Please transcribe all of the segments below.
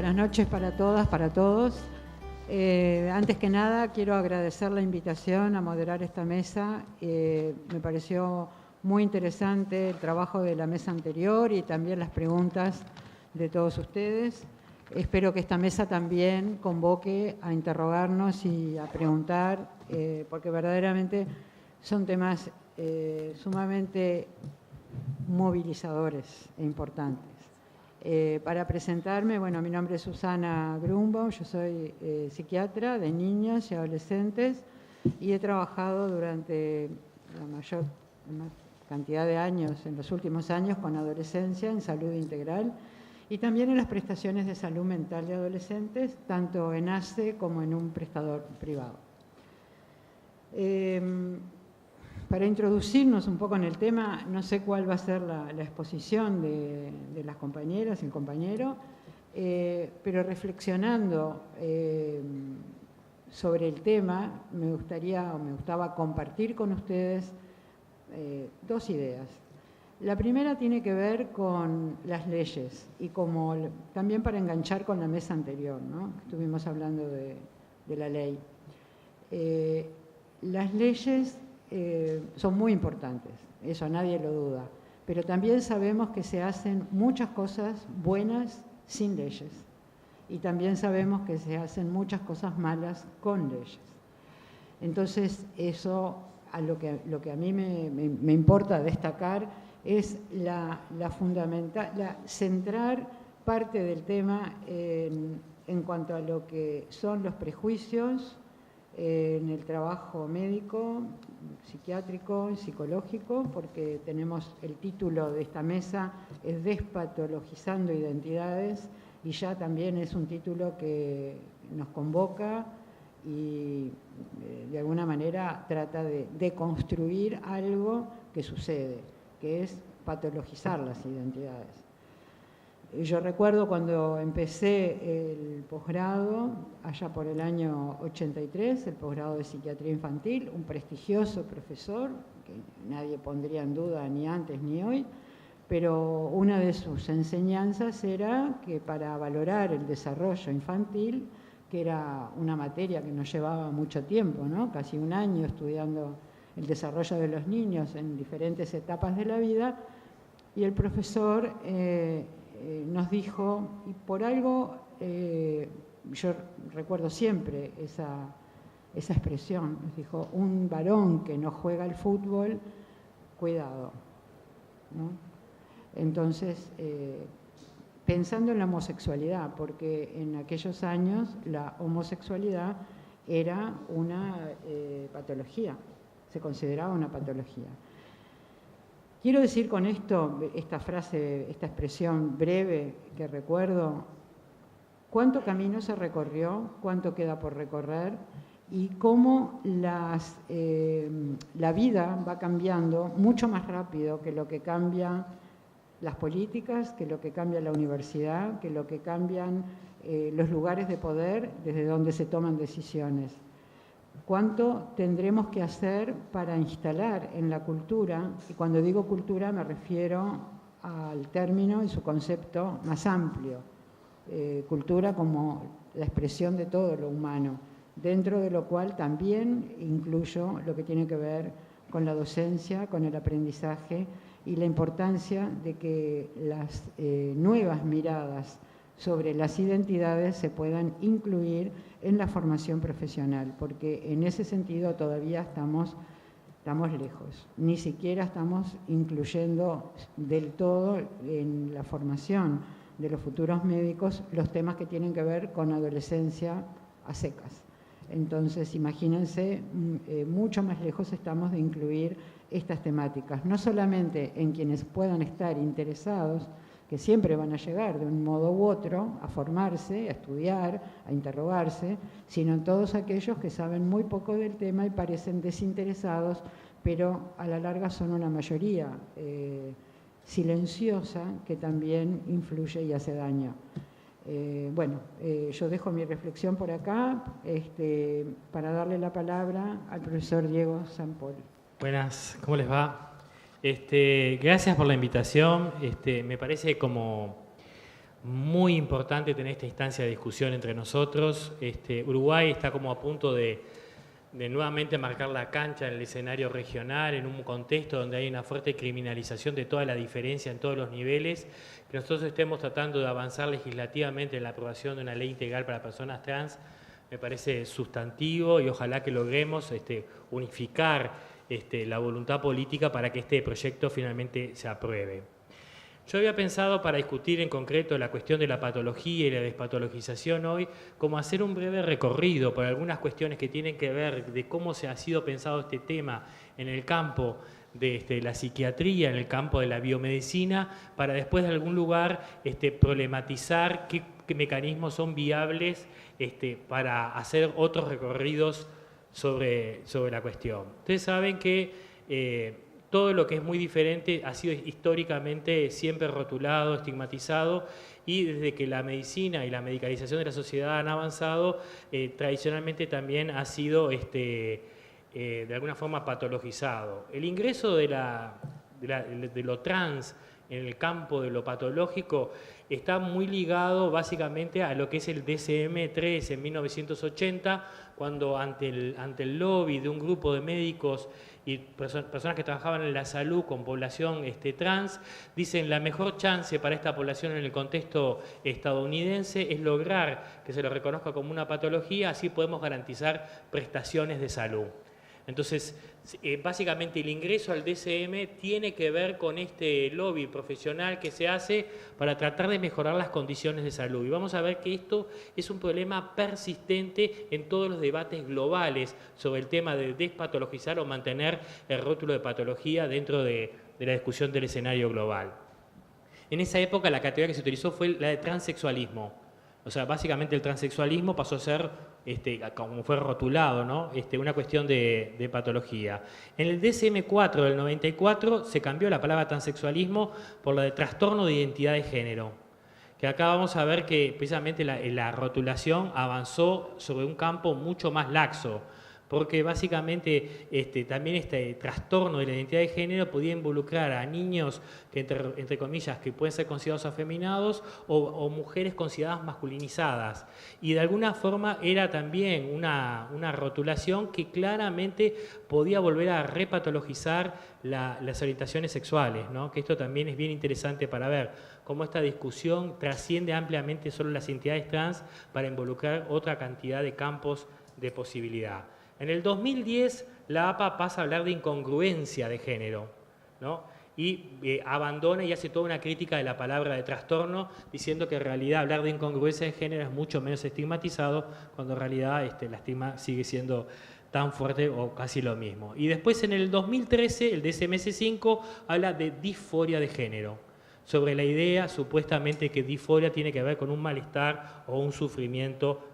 buenas noches para todas, para todos. Antes que nada, quiero agradecer la invitación a moderar esta mesa. Me pareció muy interesante el trabajo de la mesa anterior y también las preguntas de todos ustedes. Espero que esta mesa también convoque a interrogarnos y a preguntar, porque verdaderamente son temas sumamente movilizadores e importantes. Para presentarme, bueno, mi nombre es Susana Grunbaum, yo soy psiquiatra de niños y adolescentes y he trabajado durante la mayor cantidad de años, en los últimos años, con adolescencia en salud integral y también en las prestaciones de salud mental de adolescentes, tanto en ACE como en un prestador privado. Para introducirnos un poco en el tema, no sé cuál va a ser la exposición de las compañeras y el compañero, pero reflexionando sobre el tema, me gustaba compartir con ustedes dos ideas. La primera tiene que ver con las leyes y también para enganchar con la mesa anterior, ¿no? Estuvimos hablando de la ley. Las leyes son muy importantes, eso nadie lo duda, pero también sabemos que se hacen muchas cosas buenas sin leyes y también sabemos que se hacen muchas cosas malas con leyes. Entonces, eso lo que a mí me importa destacar es centrar parte del tema en cuanto a lo que son los prejuicios en el trabajo médico, psiquiátrico, psicológico, porque tenemos el título de esta mesa es Despatologizando Identidades y ya también es un título que nos convoca y de alguna manera trata de deconstruir algo que sucede, que es patologizar las identidades. Yo recuerdo cuando empecé el posgrado, allá por el año 83, el posgrado de psiquiatría infantil, un prestigioso profesor, que nadie pondría en duda ni antes ni hoy, pero una de sus enseñanzas era que para valorar el desarrollo infantil, que era una materia que nos llevaba mucho tiempo, ¿no? Casi un año estudiando el desarrollo de los niños en diferentes etapas de la vida, y el profesor nos dijo, y por algo yo recuerdo siempre esa expresión, nos dijo, un varón que no juega al fútbol, cuidado, ¿no? Entonces, pensando en la homosexualidad, porque en aquellos años la homosexualidad era una patología, se consideraba una patología. Quiero decir con esto, esta frase, esta expresión breve que recuerdo, cuánto camino se recorrió, cuánto queda por recorrer y cómo la vida va cambiando mucho más rápido que lo que cambian las políticas, que lo que cambia la universidad, que lo que cambian los lugares de poder desde donde se toman decisiones. ¿Cuánto tendremos que hacer para instalar en la cultura? Y cuando digo cultura me refiero al término y su concepto más amplio. Cultura como la expresión de todo lo humano, dentro de lo cual también incluyo lo que tiene que ver con la docencia, con el aprendizaje y la importancia de que las nuevas miradas sobre las identidades se puedan incluir en la formación profesional, porque en ese sentido todavía estamos lejos. Ni siquiera estamos incluyendo del todo en la formación de los futuros médicos los temas que tienen que ver con adolescencia a secas. Entonces, imagínense, mucho más lejos estamos de incluir estas temáticas, no solamente en quienes puedan estar interesados, que siempre van a llegar de un modo u otro a formarse, a estudiar, a interrogarse, sino en todos aquellos que saben muy poco del tema y parecen desinteresados, pero a la larga son una mayoría silenciosa que también influye y hace daño. Yo dejo mi reflexión por acá para darle la palabra al profesor Diego Sampol. Buenas, ¿cómo les va? Gracias por la invitación. Me parece como muy importante tener esta instancia de discusión entre nosotros. Uruguay está como a punto de nuevamente marcar la cancha en el escenario regional, en un contexto donde hay una fuerte criminalización de toda la diferencia en todos los niveles. Que nosotros estemos tratando de avanzar legislativamente en la aprobación de una ley integral para personas trans me parece sustantivo y ojalá que logremos unificar la voluntad política para que este proyecto finalmente se apruebe. Yo había pensado, para discutir en concreto la cuestión de la patología y la despatologización hoy, como hacer un breve recorrido por algunas cuestiones que tienen que ver de cómo se ha sido pensado este tema en el campo de la psiquiatría, en el campo de la biomedicina, para después de algún lugar problematizar qué mecanismos son viables para hacer otros recorridos sobre la cuestión. Ustedes saben que todo lo que es muy diferente ha sido históricamente siempre rotulado, estigmatizado, y desde que la medicina y la medicalización de la sociedad han avanzado, tradicionalmente también ha sido de alguna forma patologizado. El ingreso de lo trans en el campo de lo patológico está muy ligado básicamente a lo que es el DSM-3 en 1980, cuando ante el lobby de un grupo de médicos y personas que trabajaban en la salud con población trans, dicen la mejor chance para esta población en el contexto estadounidense es lograr que se lo reconozca como una patología, así podemos garantizar prestaciones de salud. Entonces, básicamente el ingreso al DSM tiene que ver con este lobby profesional que se hace para tratar de mejorar las condiciones de salud. Y vamos a ver que esto es un problema persistente en todos los debates globales sobre el tema de despatologizar o mantener el rótulo de patología dentro de la discusión del escenario global. En esa época la categoría que se utilizó fue la de transexualismo. O sea, básicamente el transexualismo pasó a ser, como fue rotulado, ¿no? Una cuestión de patología. En el DSM-4 del 94 se cambió la palabra transexualismo por la de trastorno de identidad de género. Que acá vamos a ver que precisamente la rotulación avanzó sobre un campo mucho más laxo, porque básicamente también este trastorno de la identidad de género podía involucrar a niños que, entre comillas, que pueden ser considerados afeminados o mujeres consideradas masculinizadas. Y de alguna forma era también una rotulación que claramente podía volver a repatologizar las orientaciones sexuales, ¿no? Que esto también es bien interesante para ver cómo esta discusión trasciende ampliamente solo las identidades trans para involucrar otra cantidad de campos de posibilidad. En el 2010, la APA pasa a hablar de incongruencia de género, ¿no? Y abandona y hace toda una crítica de la palabra de trastorno, diciendo que en realidad hablar de incongruencia de género es mucho menos estigmatizado, cuando en realidad la estigma sigue siendo tan fuerte o casi lo mismo. Y después en el 2013, el DSM-5 habla de disforia de género, sobre la idea supuestamente que disforia tiene que ver con un malestar o un sufrimiento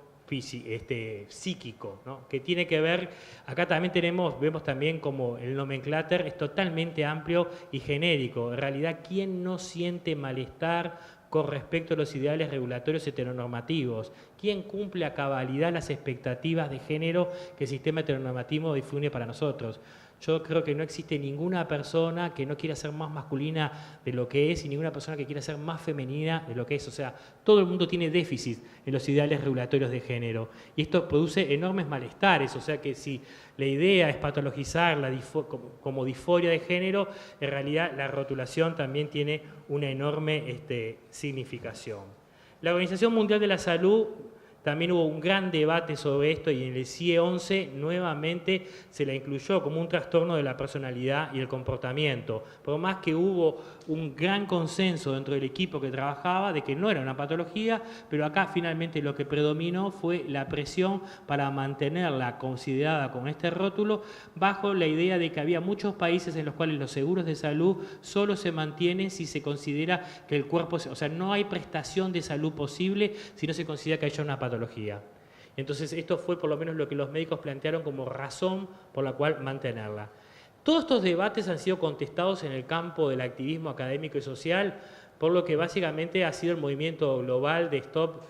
psíquico, ¿no? Que tiene que ver, acá también vemos también como el nomenclátor es totalmente amplio y genérico. En realidad, ¿quién no siente malestar con respecto a los ideales regulatorios heteronormativos? ¿Quién cumple a cabalidad las expectativas de género que el sistema heteronormativo difunde para nosotros? Yo creo que no existe ninguna persona que no quiera ser más masculina de lo que es y ninguna persona que quiera ser más femenina de lo que es. O sea, todo el mundo tiene déficit en los ideales regulatorios de género. Y esto produce enormes malestares. O sea que si la idea es patologizar como disforia de género, en realidad la rotulación también tiene una enorme significación. La Organización Mundial de la Salud también hubo un gran debate sobre esto y en el CIE 11 nuevamente se la incluyó como un trastorno de la personalidad y el comportamiento. Por más que hubo un gran consenso dentro del equipo que trabajaba de que no era una patología, pero acá finalmente lo que predominó fue la presión para mantenerla considerada con este rótulo bajo la idea de que había muchos países en los cuales los seguros de salud solo se mantienen si se considera que el cuerpo, o sea, no hay prestación de salud posible si no se considera que haya una patología. Entonces esto fue por lo menos lo que los médicos plantearon como razón por la cual mantenerla. Todos estos debates han sido contestados en el campo del activismo académico y social, por lo que básicamente ha sido el movimiento global de Stop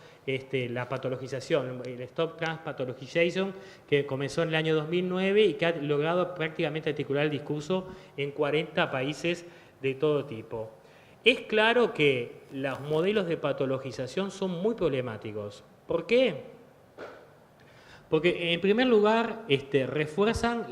la patologización, el Stop Trans Pathologization, que comenzó en el año 2009 y que ha logrado prácticamente articular el discurso en 40 países de todo tipo. Es claro que los modelos de patologización son muy problemáticos. ¿Por qué? Porque en primer lugar refuerzan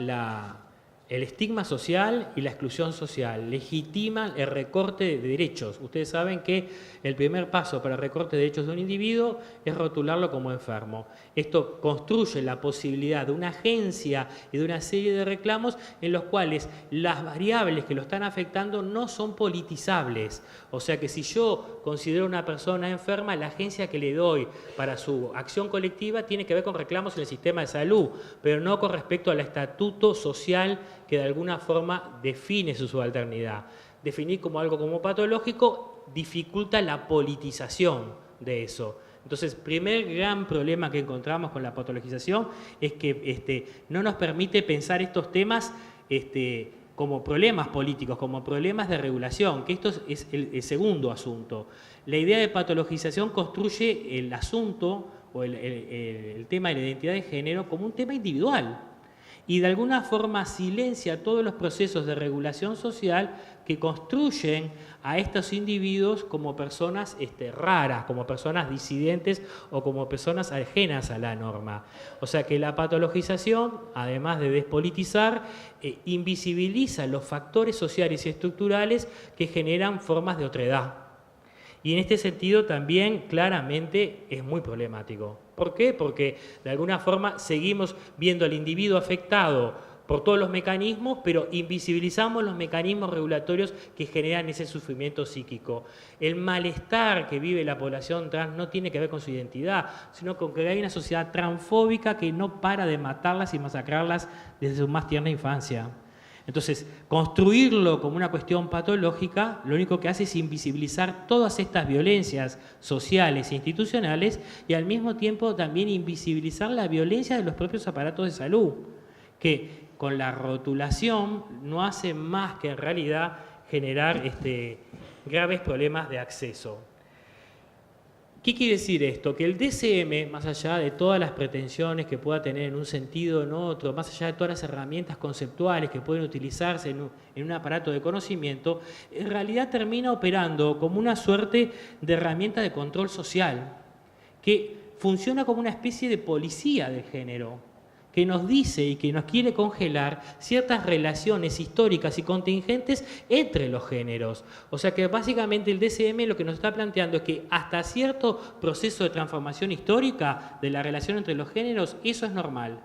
el estigma social y la exclusión social, legitiman el recorte de derechos. Ustedes saben que el primer paso para el recorte de derechos de un individuo es rotularlo como enfermo. Esto construye la posibilidad de una agencia y de una serie de reclamos en los cuales las variables que lo están afectando no son politizables. O sea que si yo considero a una persona enferma, la agencia que le doy para su acción colectiva tiene que ver con reclamos en el sistema de salud, pero no con respecto al estatuto social que de alguna forma define su subalternidad. Definir como algo como patológico dificulta la politización de eso. Entonces, primer gran problema que encontramos con la patologización es que no nos permite pensar estos temas como problemas políticos, como problemas de regulación, que esto es el segundo asunto. La idea de patologización construye el asunto o el tema de la identidad de género como un tema individual y de alguna forma silencia todos los procesos de regulación social que construyen a estos individuos como personas raras, como personas disidentes o como personas ajenas a la norma. O sea que la patologización, además de despolitizar, invisibiliza los factores sociales y estructurales que generan formas de otredad. Y en este sentido también claramente es muy problemático. ¿Por qué? Porque de alguna forma seguimos viendo al individuo afectado por todos los mecanismos, pero invisibilizamos los mecanismos regulatorios que generan ese sufrimiento psíquico. El malestar que vive la población trans no tiene que ver con su identidad, sino con que hay una sociedad transfóbica que no para de matarlas y masacrarlas desde su más tierna infancia. Entonces, construirlo como una cuestión patológica, lo único que hace es invisibilizar todas estas violencias sociales e institucionales y al mismo tiempo también invisibilizar la violencia de los propios aparatos de salud, que con la rotulación no hace más que en realidad generar graves problemas de acceso. ¿Qué quiere decir esto? Que el DSM, más allá de todas las pretensiones que pueda tener en un sentido o en otro, más allá de todas las herramientas conceptuales que pueden utilizarse en un aparato de conocimiento, en realidad termina operando como una suerte de herramienta de control social, que funciona como una especie de policía de género, que nos dice y que nos quiere congelar ciertas relaciones históricas y contingentes entre los géneros. O sea que básicamente el DSM lo que nos está planteando es que hasta cierto proceso de transformación histórica de la relación entre los géneros, eso es normal.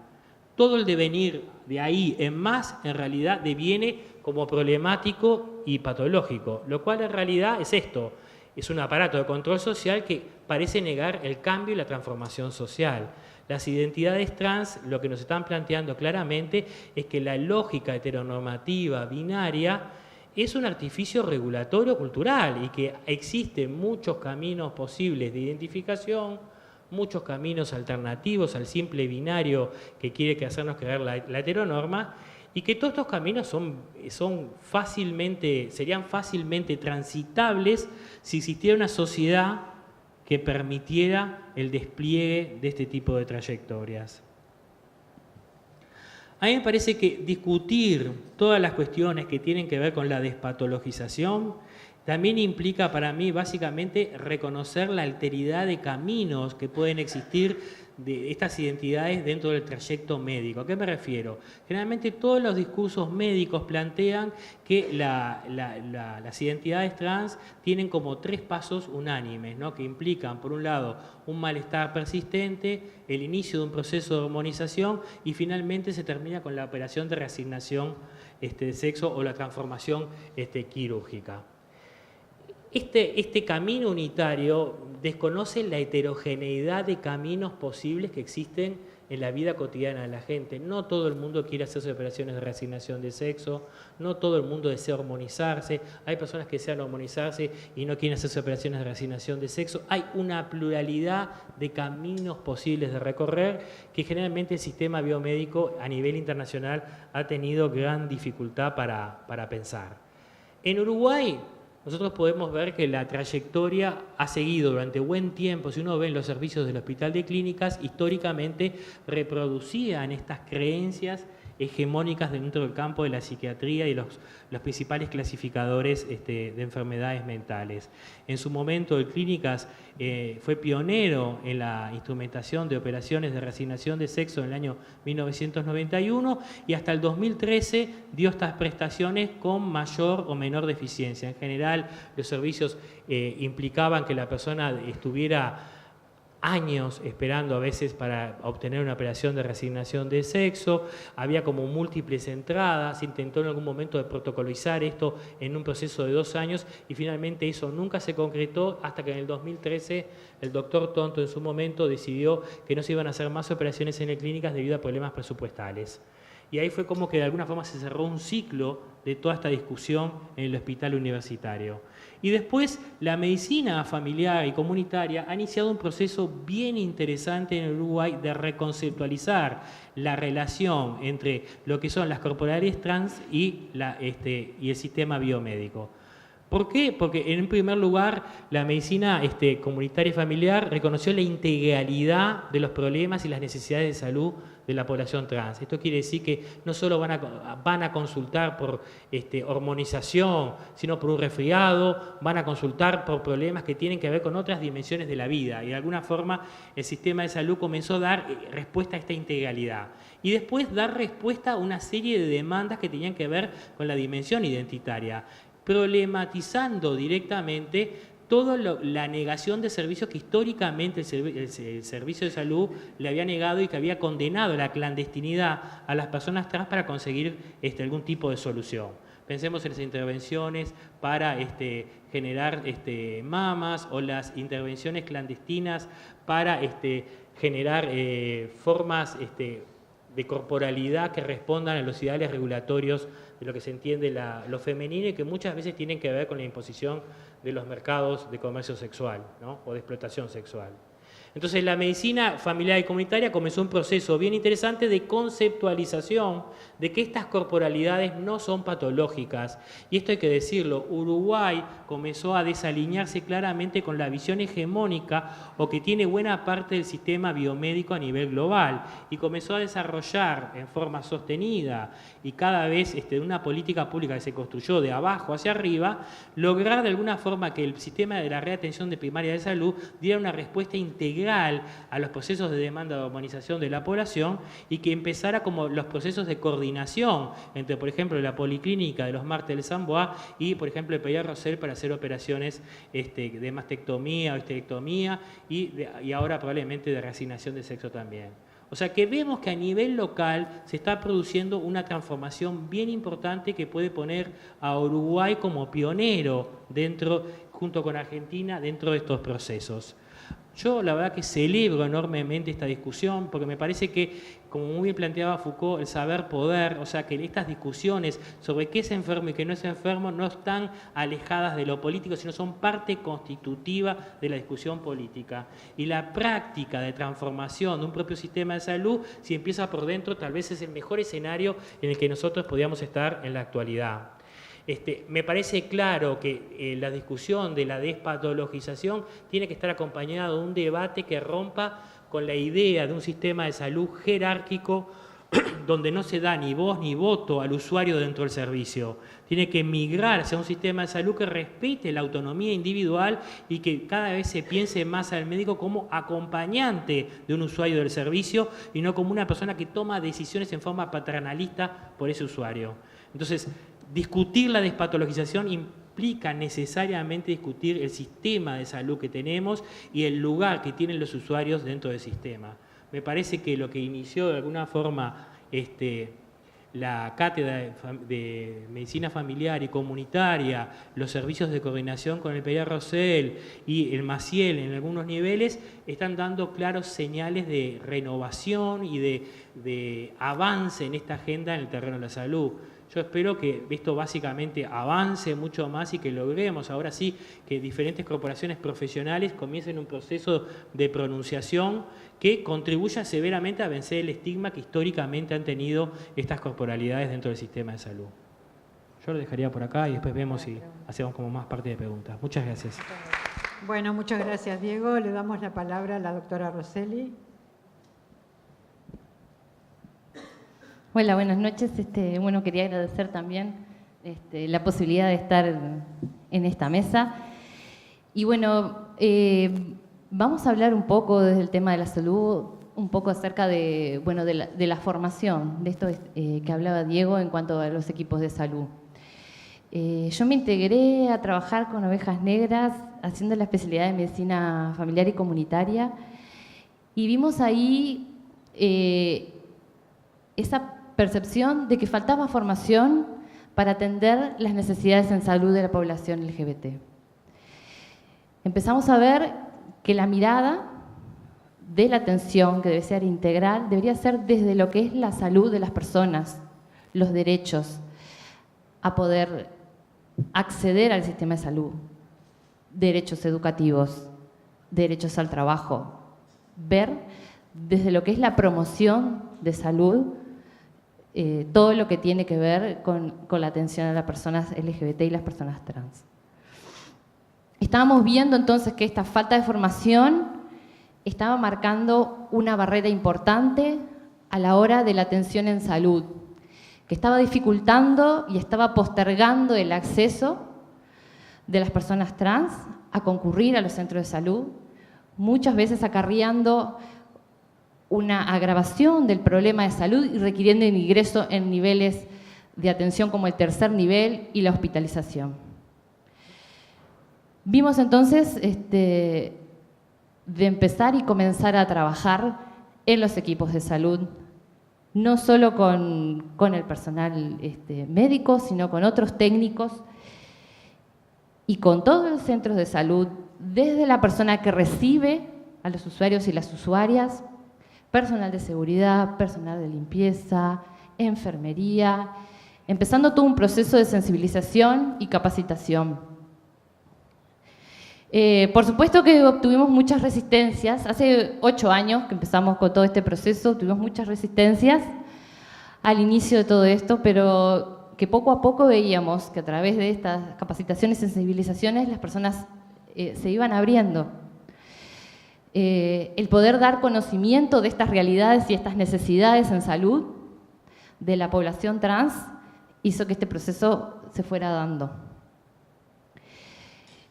Todo el devenir de ahí en más, en realidad, deviene como problemático y patológico, lo cual en realidad es esto. Es un aparato de control social que parece negar el cambio y la transformación social. Las identidades trans lo que nos están planteando claramente es que la lógica heteronormativa binaria es un artificio regulatorio cultural y que existen muchos caminos posibles de identificación, muchos caminos alternativos al simple binario que quiere hacernos creer la heteronorma y que todos estos caminos serían fácilmente transitables si existiera una sociedad que permitiera el despliegue de este tipo de trayectorias. A mí me parece que discutir todas las cuestiones que tienen que ver con la despatologización también implica para mí básicamente reconocer la alteridad de caminos que pueden existir de estas identidades dentro del trayecto médico. ¿A qué me refiero? Generalmente todos los discursos médicos plantean que las identidades trans tienen como 3 pasos unánimes, ¿no? Que implican, por un lado, un malestar persistente, el inicio de un proceso de hormonización y finalmente se termina con la operación de reasignación de sexo o la transformación quirúrgica. Este camino unitario desconoce la heterogeneidad de caminos posibles que existen en la vida cotidiana de la gente. No todo el mundo quiere hacerse operaciones de reasignación de sexo, no todo el mundo desea hormonizarse, hay personas que desean hormonizarse y no quieren hacerse operaciones de reasignación de sexo. Hay una pluralidad de caminos posibles de recorrer que generalmente el sistema biomédico a nivel internacional ha tenido gran dificultad para pensar. En Uruguay, nosotros podemos ver que la trayectoria ha seguido durante buen tiempo, si uno ve en los servicios del Hospital de Clínicas, históricamente reproducían estas creencias hegemónicas dentro del campo de la psiquiatría y los principales clasificadores de enfermedades mentales. En su momento, el Clínicas fue pionero en la instrumentación de operaciones de reasignación de sexo en el año 1991 y hasta el 2013 dio estas prestaciones con mayor o menor deficiencia. En general, los servicios implicaban que la persona estuviera años esperando a veces para obtener una operación de reasignación de sexo, había como múltiples entradas, se intentó en algún momento de protocolizar esto en un proceso de 2 años y finalmente eso nunca se concretó hasta que en el 2013 el doctor Tonto en su momento decidió que no se iban a hacer más operaciones en el Clínicas debido a problemas presupuestales. Y ahí fue como que de alguna forma se cerró un ciclo de toda esta discusión en el hospital universitario. Y después la medicina familiar y comunitaria ha iniciado un proceso bien interesante en Uruguay de reconceptualizar la relación entre lo que son las corporalidades trans y el sistema biomédico. ¿Por qué? Porque en primer lugar la medicina comunitaria y familiar reconoció la integralidad de los problemas y las necesidades de salud de la población trans. Esto quiere decir que no solo van a consultar por hormonización, sino por un resfriado, van a consultar por problemas que tienen que ver con otras dimensiones de la vida. Y de alguna forma el sistema de salud comenzó a dar respuesta a esta integralidad. Y después dar respuesta a una serie de demandas que tenían que ver con la dimensión identitaria, problematizando directamente toda la negación de servicios que históricamente el servicio de salud le había negado y que había condenado a la clandestinidad a las personas trans para conseguir algún tipo de solución. Pensemos en las intervenciones para generar mamas o las intervenciones clandestinas para generar formas de corporalidad que respondan a los ideales regulatorios de lo que se entiende lo femenino y que muchas veces tienen que ver con la imposición de los mercados de comercio sexual, ¿no? O de explotación sexual. Entonces la medicina familiar y comunitaria comenzó un proceso bien interesante de conceptualización de que estas corporalidades no son patológicas. Y esto hay que decirlo, Uruguay comenzó a desalinearse claramente con la visión hegemónica o que tiene buena parte del sistema biomédico a nivel global y comenzó a desarrollar en forma sostenida y cada vez una política pública que se construyó de abajo hacia arriba, lograr de alguna forma que el sistema de la red de atención de primaria de salud diera una respuesta integral a los procesos de demanda de hormonización de la población y que empezara como los procesos de coordinación entre, por ejemplo, la policlínica de los Martes del Samboa y, por ejemplo, el Pediatra Rosell para hacer operaciones de mastectomía o histerectomía y ahora probablemente de reasignación de sexo también. O sea que vemos que a nivel local se está produciendo una transformación bien importante que puede poner a Uruguay como pionero junto con Argentina dentro de estos procesos. Yo la verdad que celebro enormemente esta discusión porque me parece que, como muy bien planteaba Foucault, el saber poder, o sea que estas discusiones sobre qué es enfermo y qué no es enfermo no están alejadas de lo político, sino son parte constitutiva de la discusión política. Y la práctica de transformación de un propio sistema de salud, si empieza por dentro, tal vez es el mejor escenario en el que nosotros podríamos estar en la actualidad. Me parece claro que la discusión de la despatologización tiene que estar acompañada de un debate que rompa con la idea de un sistema de salud jerárquico donde no se da ni voz ni voto al usuario dentro del servicio. Tiene que migrar hacia un sistema de salud que respete la autonomía individual y que cada vez se piense más al médico como acompañante de un usuario del servicio y no como una persona que toma decisiones en forma paternalista por ese usuario. Entonces, discutir la despatologización implica necesariamente discutir el sistema de salud que tenemos y el lugar que tienen los usuarios dentro del sistema. Me parece que lo que inició de alguna forma la cátedra de medicina familiar y comunitaria, los servicios de coordinación con el Pediatra Rosell y el Maciel en algunos niveles, están dando claros señales de renovación y de avance en esta agenda en el terreno de la salud. Yo espero que esto básicamente avance mucho más y que logremos ahora sí que diferentes corporaciones profesionales comiencen un proceso de pronunciación que contribuya severamente a vencer el estigma que históricamente han tenido estas corporalidades dentro del sistema de salud. Yo lo dejaría por acá y después vemos si hacemos como más parte de preguntas. Muchas gracias. Bueno, muchas gracias, Diego. Le damos la palabra a la doctora Rosselli. Hola, buenas noches. Bueno, quería agradecer también la posibilidad de estar en esta mesa. Y bueno, vamos a hablar un poco desde el tema de la salud, un poco acerca de, bueno, de la formación, de esto que hablaba Diego en cuanto a los equipos de salud. Yo me integré a trabajar con ovejas negras haciendo la especialidad de medicina familiar y comunitaria y vimos ahí esa percepción de que faltaba formación para atender las necesidades en salud de la población LGBT. Empezamos a ver que la mirada de la atención, que debe ser integral, debería ser desde lo que es la salud de las personas, los derechos, a poder acceder al sistema de salud, derechos educativos, derechos al trabajo, ver desde lo que es la promoción de salud, todo lo que tiene que ver con la atención a las personas LGBT y las personas trans. Estábamos viendo entonces que esta falta de formación estaba marcando una barrera importante a la hora de la atención en salud, que estaba dificultando y estaba postergando el acceso de las personas trans a concurrir a los centros de salud, muchas veces acarreando una agravación del problema de salud y requiriendo un ingreso en niveles de atención como el tercer nivel y la hospitalización. Vimos entonces de empezar y comenzar a trabajar en los equipos de salud, no solo con el personal médico, sino con otros técnicos y con todos los centros de salud, desde la persona que recibe a los usuarios y las usuarias, personal de seguridad, personal de limpieza, enfermería, empezando todo un proceso de sensibilización y capacitación. Por supuesto que obtuvimos muchas resistencias. Hace 8 años que empezamos con todo este proceso, tuvimos muchas resistencias al inicio de todo esto, pero que poco a poco veíamos que a través de estas capacitaciones y sensibilizaciones las personas se iban abriendo. El poder dar conocimiento de estas realidades y estas necesidades en salud de la población trans hizo que este proceso se fuera dando.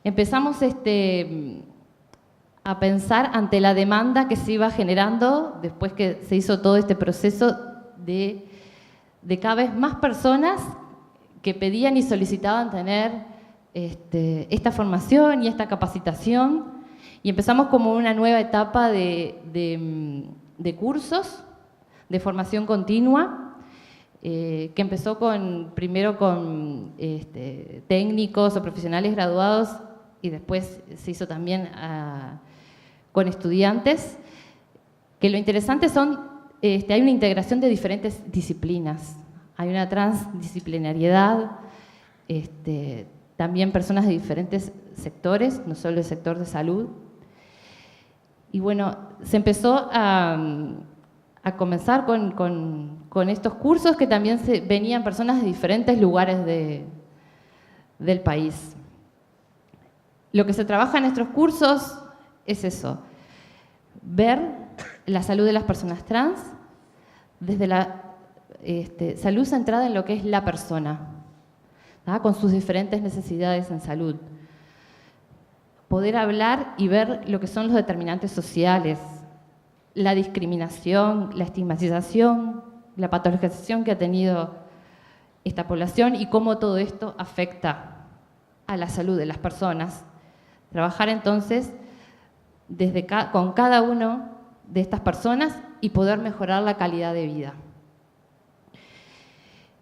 Empezamos a pensar ante la demanda que se iba generando después que se hizo todo este proceso de cada vez más personas que pedían y solicitaban tener esta formación y esta capacitación. Y empezamos como una nueva etapa de cursos de formación continua, que empezó primero con técnicos o profesionales graduados y después se hizo también con estudiantes, que lo interesante hay una integración de diferentes disciplinas, hay una transdisciplinariedad, también personas de diferentes sectores, no solo el sector de salud. Y bueno, se empezó a comenzar con estos cursos que también venían personas de diferentes lugares del país. Lo que se trabaja en estos cursos es eso, ver la salud de las personas trans desde la salud centrada en lo que es la persona, ¿tá? Con sus diferentes necesidades en salud. Poder hablar y ver lo que son los determinantes sociales, la discriminación, la estigmatización, la patologización que ha tenido esta población y cómo todo esto afecta a la salud de las personas. Trabajar entonces con cada uno de estas personas y poder mejorar la calidad de vida.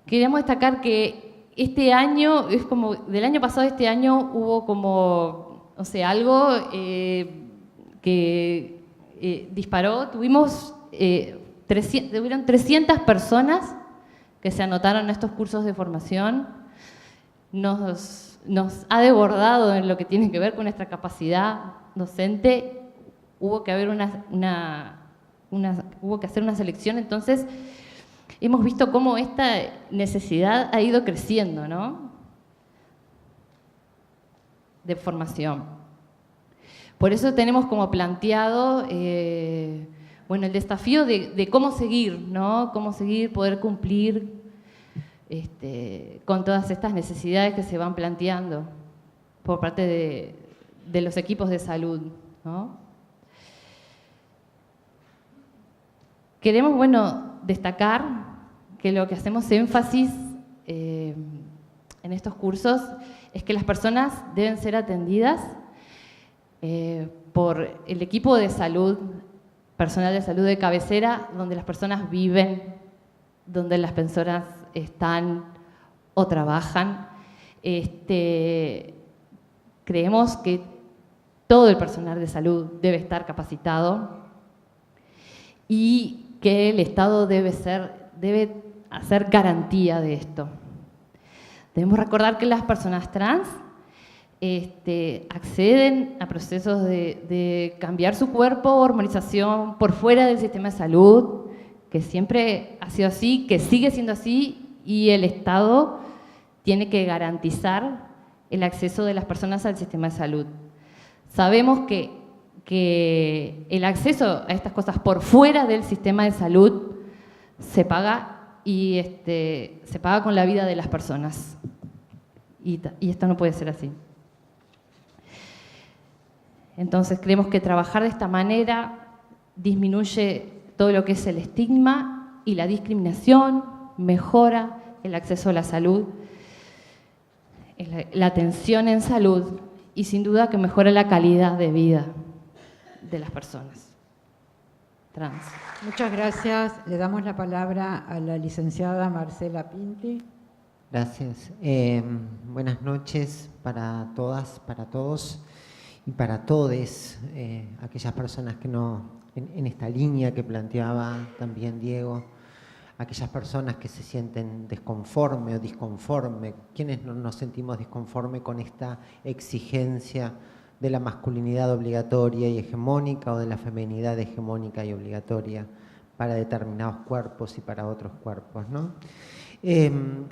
Queríamos destacar que este año, es como del año pasado a este año, hubo como, o sea, algo que disparó. Tuvieron 300 personas que se anotaron en estos cursos de formación. Nos ha desbordado en lo que tiene que ver con nuestra capacidad docente. Hubo que hacer una selección, entonces hemos visto cómo esta necesidad ha ido creciendo, ¿no? De formación. Por eso tenemos como planteado, bueno, el desafío de cómo seguir, ¿no? Cómo seguir, poder cumplir con todas estas necesidades que se van planteando por parte de los equipos de salud, ¿no? Queremos, bueno, destacar que lo que hacemos énfasis en estos cursos es que las personas deben ser atendidas por el equipo de salud, personal de salud de cabecera, donde las personas viven, donde las personas están o trabajan. Creemos que todo el personal de salud debe estar capacitado y que el Estado debe hacer garantía de esto. Debemos recordar que las personas trans acceden a procesos de cambiar su cuerpo, hormonización por fuera del sistema de salud, que siempre ha sido así, que sigue siendo así, y el Estado tiene que garantizar el acceso de las personas al sistema de salud. Sabemos que el acceso a estas cosas por fuera del sistema de salud se paga y se paga con la vida de las personas. Y esto no puede ser así. Entonces creemos que trabajar de esta manera disminuye todo lo que es el estigma y la discriminación, mejora el acceso a la salud, la atención en salud y sin duda que mejora la calidad de vida de las personas trans. Muchas gracias. Le damos la palabra a la licenciada Marcela Pinti. Gracias. Buenas noches para todas, para todos y para todes, aquellas personas que no, en esta línea que planteaba también Diego, aquellas personas que se sienten desconforme o disconforme, quienes no nos sentimos disconforme con esta exigencia de la masculinidad obligatoria y hegemónica o de la feminidad hegemónica y obligatoria para determinados cuerpos y para otros cuerpos, ¿no? En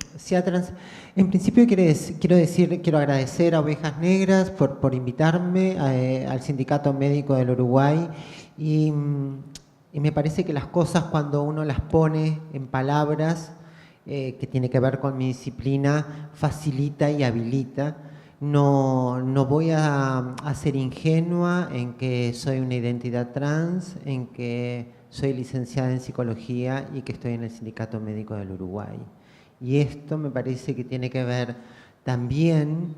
principio quiero agradecer a Ovejas Negras por invitarme al Sindicato Médico del Uruguay y me parece que las cosas cuando uno las pone en palabras que tiene que ver con mi disciplina facilita y habilita. No voy a ser ingenua en que soy una identidad trans, en que soy licenciada en psicología y que estoy en el Sindicato Médico del Uruguay. Y esto me parece que tiene que ver también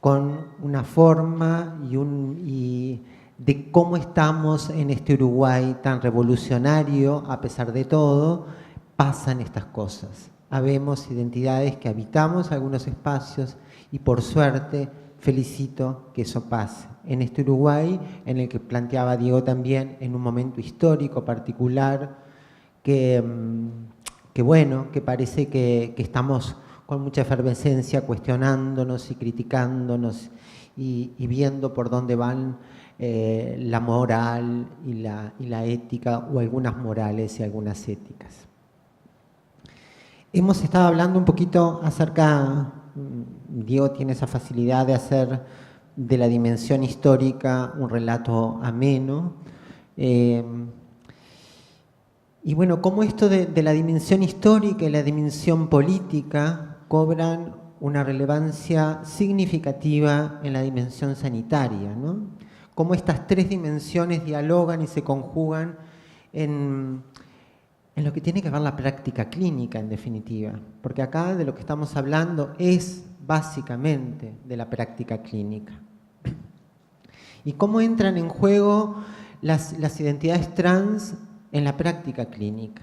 con una forma y de cómo estamos en este Uruguay tan revolucionario, a pesar de todo, pasan estas cosas. Habemos identidades que habitamos algunos espacios y por suerte felicito que eso pase. En este Uruguay, en el que planteaba Diego también, en un momento histórico particular, que parece que estamos con mucha efervescencia cuestionándonos y criticándonos y viendo por dónde van la moral y la ética, o algunas morales y algunas éticas. Hemos estado hablando un poquito acerca, Diego tiene esa facilidad de hacer de la dimensión histórica un relato ameno. Y bueno, cómo esto de la dimensión histórica y la dimensión política cobran una relevancia significativa en la dimensión sanitaria, ¿no? Cómo estas tres dimensiones dialogan y se conjugan en lo que tiene que ver la práctica clínica, en definitiva. Porque acá de lo que estamos hablando es básicamente de la práctica clínica. Y cómo entran en juego las identidades trans en la práctica clínica.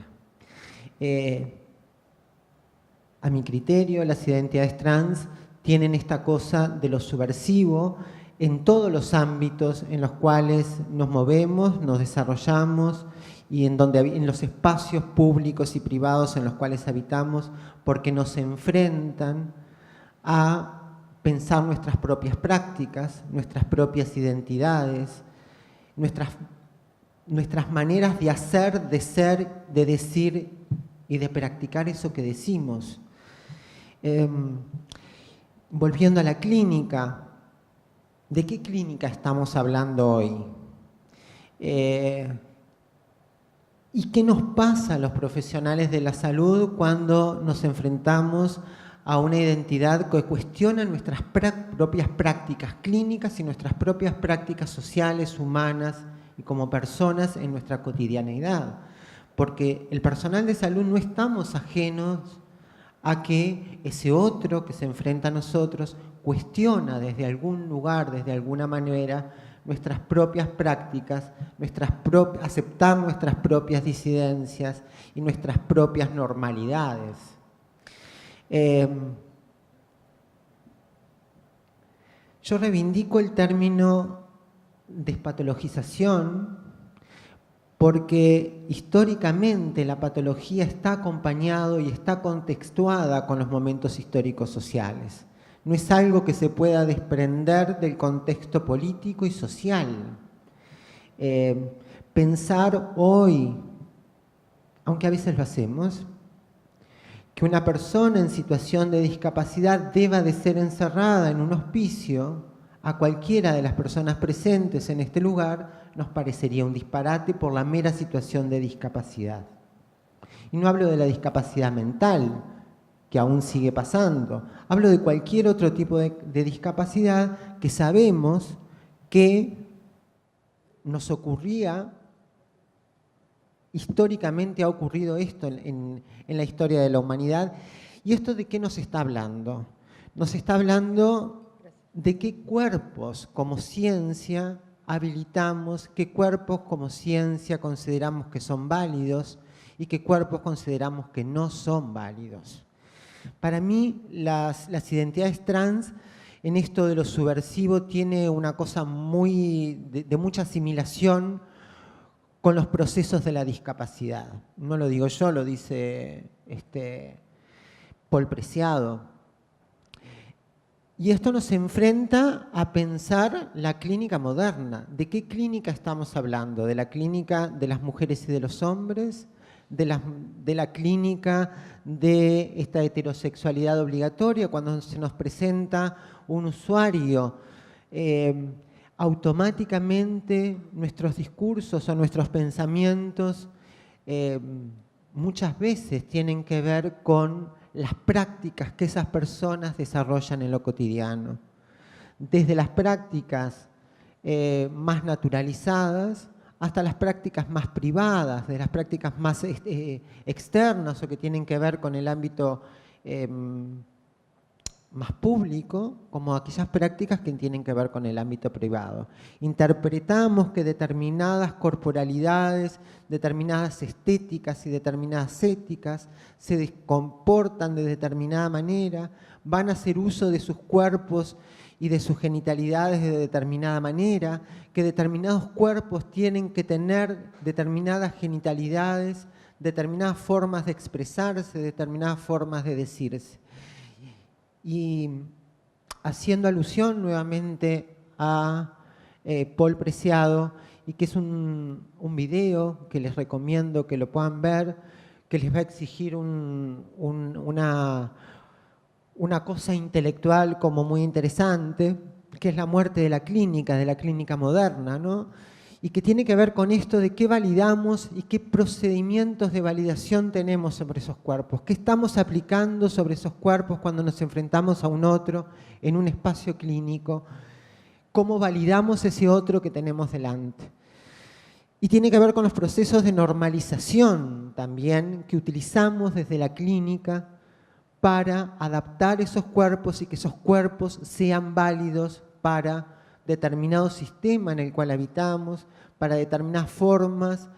A mi criterio, las identidades trans tienen esta cosa de lo subversivo en todos los ámbitos en los cuales nos movemos, nos desarrollamos y en los espacios públicos y privados en los cuales habitamos, porque nos enfrentan a pensar nuestras propias prácticas, nuestras propias identidades, nuestras maneras de hacer, de ser, de decir y de practicar eso que decimos. Volviendo a la clínica, ¿de qué clínica estamos hablando hoy? ¿Y qué nos pasa a los profesionales de la salud cuando nos enfrentamos a una identidad que cuestiona nuestras propias prácticas clínicas y nuestras propias prácticas sociales, humanas y como personas en nuestra cotidianeidad? Porque el personal de salud no estamos ajenos a que ese otro que se enfrenta a nosotros cuestiona desde algún lugar, desde alguna manera, nuestras propias prácticas, aceptar nuestras propias disidencias y nuestras propias normalidades. Yo reivindico el término despatologización porque históricamente la patología está acompañado y está contextuada con los momentos históricos sociales. No es algo que se pueda desprender del contexto político y social. Pensar hoy, aunque a veces lo hacemos, que una persona en situación de discapacidad deba de ser encerrada en un hospicio a cualquiera de las personas presentes en este lugar nos parecería un disparate por la mera situación de discapacidad. Y no hablo de la discapacidad mental, que aún sigue pasando. Hablo de cualquier otro tipo de discapacidad que sabemos que nos ocurría, históricamente ha ocurrido esto en la historia de la humanidad. ¿Y esto de qué nos está hablando? Nos está hablando de qué cuerpos como ciencia habilitamos, qué cuerpos como ciencia consideramos que son válidos y qué cuerpos consideramos que no son válidos. Para mí, las identidades trans, en esto de lo subversivo, tiene una cosa de mucha asimilación con los procesos de la discapacidad. No lo digo yo, lo dice Paul Preciado. Y esto nos enfrenta a pensar la clínica moderna. ¿De qué clínica estamos hablando? ¿De la clínica de las mujeres y de los hombres? ¿De la clínica de esta heterosexualidad obligatoria? Cuando se nos presenta un usuario, automáticamente nuestros discursos o nuestros pensamientos muchas veces tienen que ver con las prácticas que esas personas desarrollan en lo cotidiano. Desde las prácticas más naturalizadas hasta las prácticas más privadas, de las prácticas más externas o que tienen que ver con el ámbito más público, como aquellas prácticas que tienen que ver con el ámbito privado. Interpretamos que determinadas corporalidades, determinadas estéticas y determinadas éticas se comportan de determinada manera, van a hacer uso de sus cuerpos y de sus genitalidades de determinada manera, que determinados cuerpos tienen que tener determinadas genitalidades, determinadas formas de expresarse, determinadas formas de decirse. Y haciendo alusión nuevamente a Paul Preciado, y que es un video que les recomiendo que lo puedan ver, que les va a exigir una cosa intelectual como muy interesante, que es la muerte de la clínica moderna, ¿no? Y que tiene que ver con esto de qué validamos y qué procedimientos de validación tenemos sobre esos cuerpos, qué estamos aplicando sobre esos cuerpos cuando nos enfrentamos a un otro en un espacio clínico, cómo validamos ese otro que tenemos delante. Y tiene que ver con los procesos de normalización también que utilizamos desde la clínica para adaptar esos cuerpos y que esos cuerpos sean válidos para determinado sistema en el cual habitamos, para determinadas formas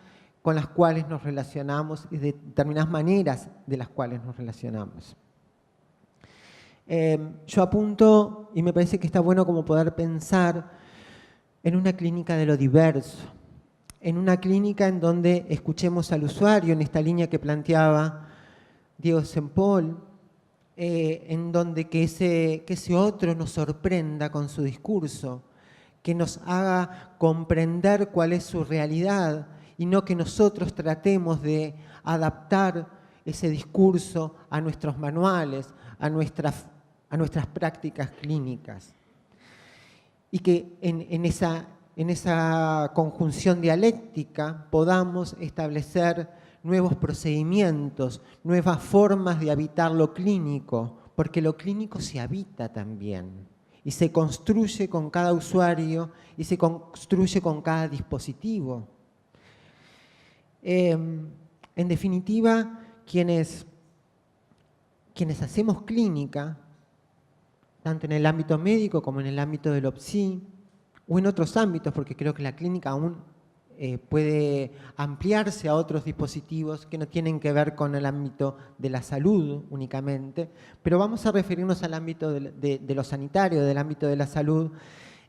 con las cuales nos relacionamos y determinadas maneras de las cuales nos relacionamos. Yo apunto, y me parece que está bueno como poder pensar en una clínica de lo diverso, en una clínica en donde escuchemos al usuario, en esta línea que planteaba Diego Sempol, en donde que ese otro nos sorprenda con su discurso, que nos haga comprender cuál es su realidad y no que nosotros tratemos de adaptar ese discurso a nuestros manuales, a nuestras prácticas clínicas. Y que en esa en esa conjunción dialéctica, podamos establecer nuevos procedimientos, nuevas formas de habitar lo clínico, porque lo clínico se habita también y se construye con cada usuario y se construye con cada dispositivo. En definitiva, quienes hacemos clínica, tanto en el ámbito médico como en el ámbito del OPSI, o en otros ámbitos, porque creo que la clínica aún puede ampliarse a otros dispositivos que no tienen que ver con el ámbito de la salud únicamente, pero vamos a referirnos al ámbito de lo sanitario, del ámbito de la salud,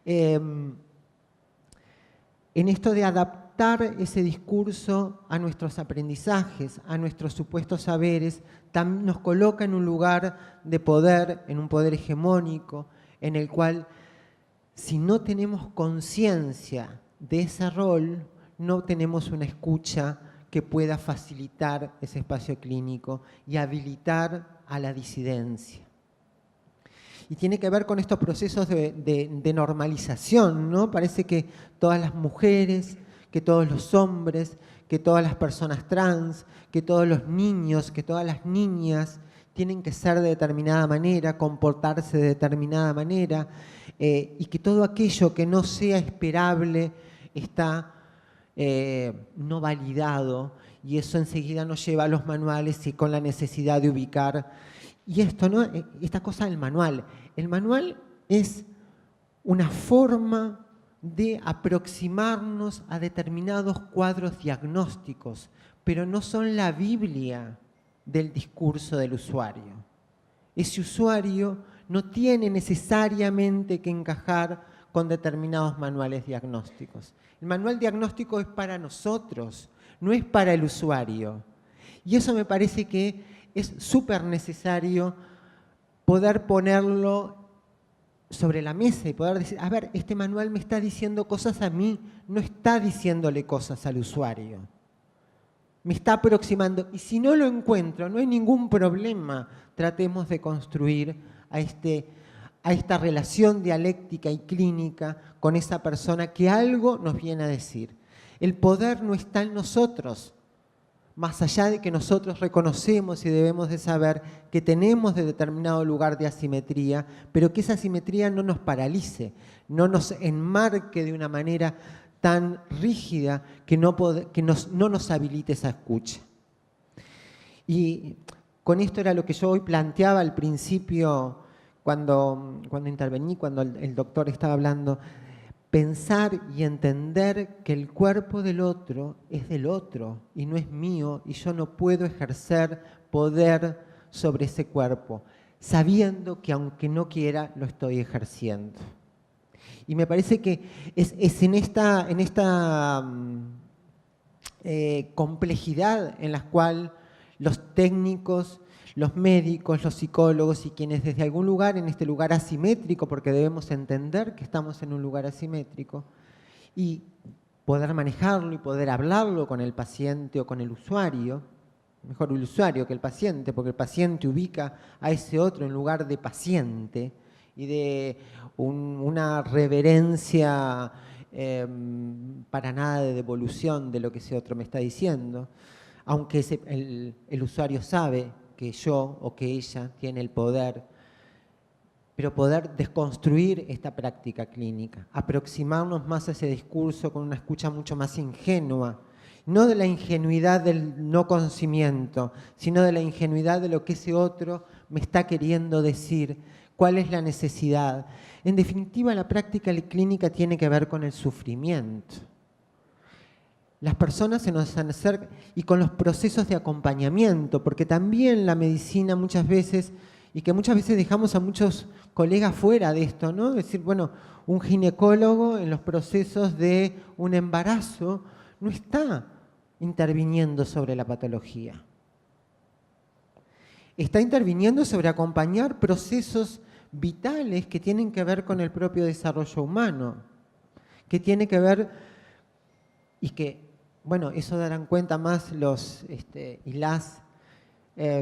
en esto de adaptar ese discurso a nuestros aprendizajes, a nuestros supuestos saberes, también nos coloca en un lugar de poder, en un poder hegemónico, en el cual si no tenemos conciencia de ese rol, no tenemos una escucha que pueda facilitar ese espacio clínico y habilitar a la disidencia. Y tiene que ver con estos procesos de normalización, ¿no? Parece que todas las mujeres, que todos los hombres, que todas las personas trans, que todos los niños, que todas las niñas tienen que ser de determinada manera, comportarse de determinada manera, y que todo aquello que no sea esperable está no validado, y eso enseguida nos lleva a los manuales y con la necesidad de ubicar. Y esto, ¿no? Esta cosa del manual. El manual es una forma de aproximarnos a determinados cuadros diagnósticos, pero no son la Biblia del discurso del usuario. Ese usuario no tiene necesariamente que encajar con determinados manuales diagnósticos. El manual diagnóstico es para nosotros, no es para el usuario. Y eso me parece que es súper necesario poder ponerlo sobre la mesa y poder decir, a ver, este manual me está diciendo cosas a mí, no está diciéndole cosas al usuario. Me está aproximando. Y si no lo encuentro, no hay ningún problema. Tratemos de construir a esta relación dialéctica y clínica con esa persona que algo nos viene a decir. El poder no está en nosotros, más allá de que nosotros reconocemos y debemos de saber que tenemos de determinado lugar de asimetría, pero que esa asimetría no nos paralice, no nos enmarque de una manera tan rígida que no nos habilite esa escucha. Y con esto era lo que yo hoy planteaba al principio cuando intervení, cuando el doctor estaba hablando. Pensar y entender que el cuerpo del otro es del otro y no es mío, y yo no puedo ejercer poder sobre ese cuerpo, sabiendo que aunque no quiera, lo estoy ejerciendo. Y me parece que es en esta complejidad en la cual los técnicos, los médicos, los psicólogos y quienes desde algún lugar, en este lugar asimétrico, porque debemos entender que estamos en un lugar asimétrico, y poder manejarlo y poder hablarlo con el paciente o con el usuario, mejor el usuario que el paciente, porque el paciente ubica a ese otro en lugar de paciente y de una reverencia para nada de devolución de lo que ese otro me está diciendo, aunque el usuario sabe que yo o que ella tiene el poder, pero poder desconstruir esta práctica clínica, aproximarnos más a ese discurso con una escucha mucho más ingenua, no de la ingenuidad del no conocimiento, sino de la ingenuidad de lo que ese otro me está queriendo decir, cuál es la necesidad. En definitiva, la práctica clínica tiene que ver con el sufrimiento. Las personas se nos acercan y con los procesos de acompañamiento, porque también la medicina muchas veces, y que muchas veces dejamos a muchos colegas fuera de esto, ¿no? Es decir, bueno, un ginecólogo en los procesos de un embarazo no está interviniendo sobre la patología. Está interviniendo sobre acompañar procesos vitales que tienen que ver con el propio desarrollo humano, que tiene que ver y que, bueno, eso darán cuenta más los y las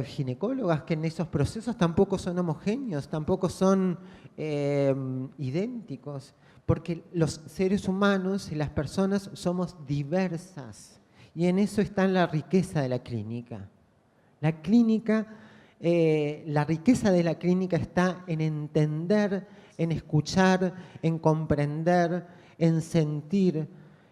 ginecólogas que en esos procesos tampoco son homogéneos, tampoco son idénticos, porque los seres humanos y las personas somos diversas y en eso está la riqueza de la clínica. La clínica, la riqueza de la clínica está en entender, en escuchar, en comprender, en sentir,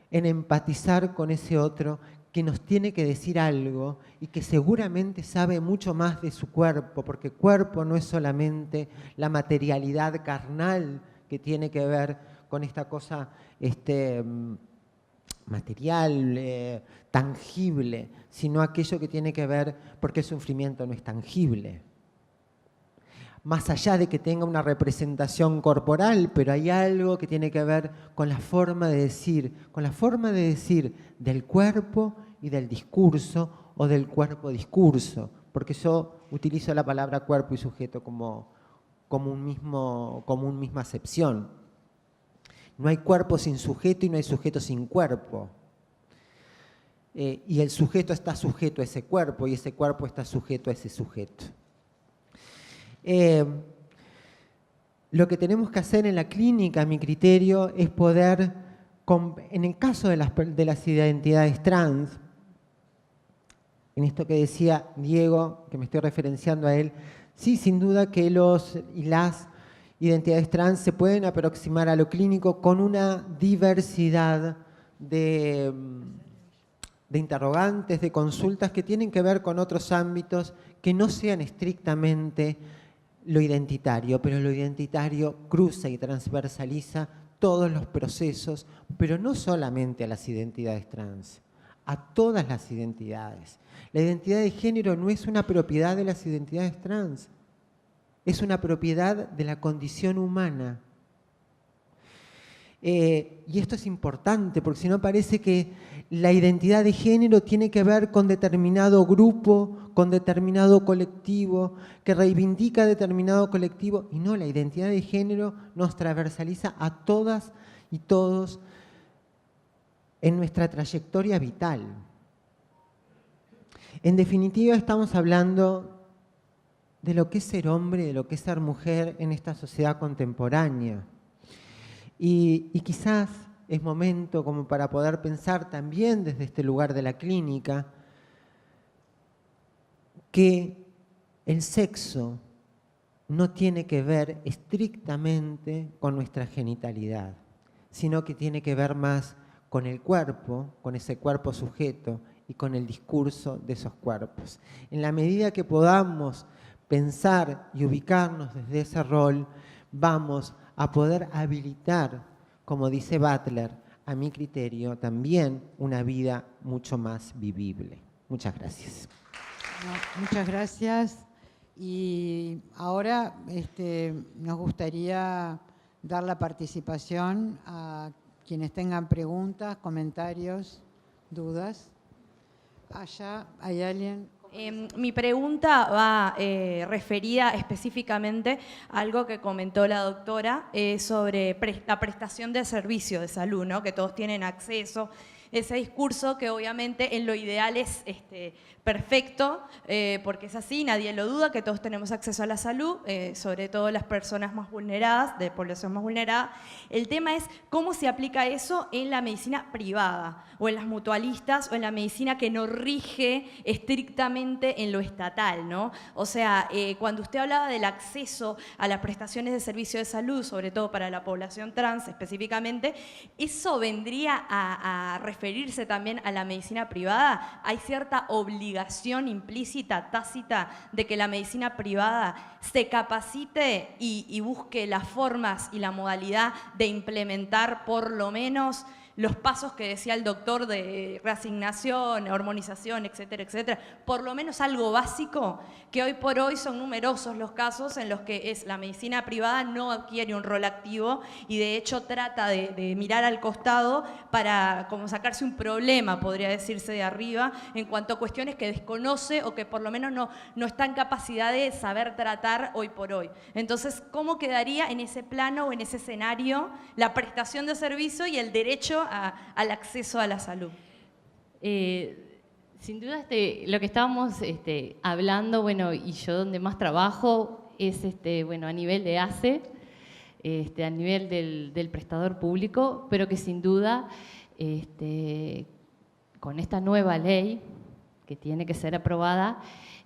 en empatizar con ese otro que nos tiene que decir algo y que seguramente sabe mucho más de su cuerpo, porque cuerpo no es solamente la materialidad carnal que tiene que ver con esta cosa material, tangible, sino aquello que tiene que ver porque el sufrimiento no es tangible. Más allá de que tenga una representación corporal, pero hay algo que tiene que ver con la forma de decir, del cuerpo y del discurso o del cuerpo-discurso, porque yo utilizo la palabra cuerpo y sujeto como una misma acepción. No hay cuerpo sin sujeto y no hay sujeto sin cuerpo. Y el sujeto está sujeto a ese cuerpo y ese cuerpo está sujeto a ese sujeto. Lo que tenemos que hacer en la clínica, a mi criterio, es poder, en el caso de las identidades trans, en esto que decía Diego, que me estoy referenciando a él, sí, sin duda que los y las identidades trans se pueden aproximar a lo clínico con una diversidad de interrogantes, de consultas que tienen que ver con otros ámbitos que no sean estrictamente lo identitario, pero lo identitario cruza y transversaliza todos los procesos, pero no solamente a las identidades trans, a todas las identidades. La identidad de género no es una propiedad de las identidades trans, es una propiedad de la condición humana. Y esto es importante, porque si no parece que la identidad de género tiene que ver con determinado grupo, con determinado colectivo, que reivindica determinado colectivo, y no, la identidad de género nos transversaliza a todas y todos en nuestra trayectoria vital. En definitiva, estamos hablando de lo que es ser hombre, de lo que es ser mujer en esta sociedad contemporánea. Y quizás es momento como para poder pensar también desde este lugar de la clínica que el sexo no tiene que ver estrictamente con nuestra genitalidad, sino que tiene que ver más con el cuerpo, con ese cuerpo sujeto y con el discurso de esos cuerpos. En la medida que podamos pensar y ubicarnos desde ese rol, vamos a poder habilitar, como dice Butler, a mi criterio, también una vida mucho más vivible. Muchas gracias. No, muchas gracias. Y ahora nos gustaría dar la participación a quienes tengan preguntas, comentarios, dudas. Allá hay alguien. Mi pregunta va referida específicamente a algo que comentó la doctora sobre la prestación de servicio de salud, ¿no? Que todos tienen acceso. Ese discurso que obviamente en lo ideal es perfecto, porque es así, nadie lo duda, que todos tenemos acceso a la salud, sobre todo las personas más vulneradas, de población más vulnerada. El tema es cómo se aplica eso en la medicina privada, o en las mutualistas, o en la medicina que no rige estrictamente en lo estatal, ¿no? O sea, cuando usted hablaba del acceso a las prestaciones de servicio de salud, sobre todo para la población trans específicamente, ¿eso vendría a referirse también a la medicina privada? ¿Hay cierta obligación implícita, tácita, de que la medicina privada se capacite y busque las formas y la modalidad de implementar por lo menos los pasos que decía el doctor de reasignación, hormonización, etcétera, etcétera? Por lo menos algo básico, que hoy por hoy son numerosos los casos en los que la medicina privada no adquiere un rol activo y de hecho trata de mirar al costado para como sacarse un problema, podría decirse, de arriba, en cuanto a cuestiones que desconoce o que por lo menos no está en capacidad de saber tratar hoy por hoy. Entonces, ¿cómo quedaría en ese plano o en ese escenario la prestación de servicio y el derecho al acceso a la salud? Sin duda, lo que estábamos hablando, bueno, y yo donde más trabajo es bueno, a nivel de ACE, a nivel del prestador público, pero que sin duda, con esta nueva ley que tiene que ser aprobada,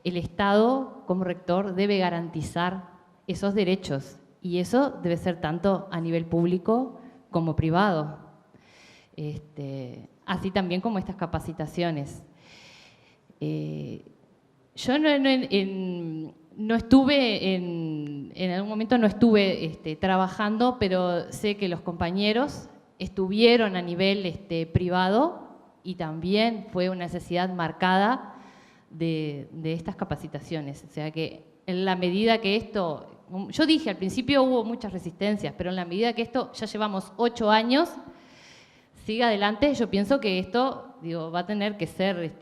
el Estado como rector debe garantizar esos derechos, y eso debe ser tanto a nivel público como privado, así también como estas capacitaciones. Yo no estuve, en algún momento no estuve trabajando, pero sé que los compañeros estuvieron a nivel privado y también fue una necesidad marcada de estas capacitaciones. O sea que en la medida que esto, yo dije al principio hubo muchas resistencias, pero en la medida que esto, ya llevamos 8 años, siga adelante, yo pienso que esto va a tener que ser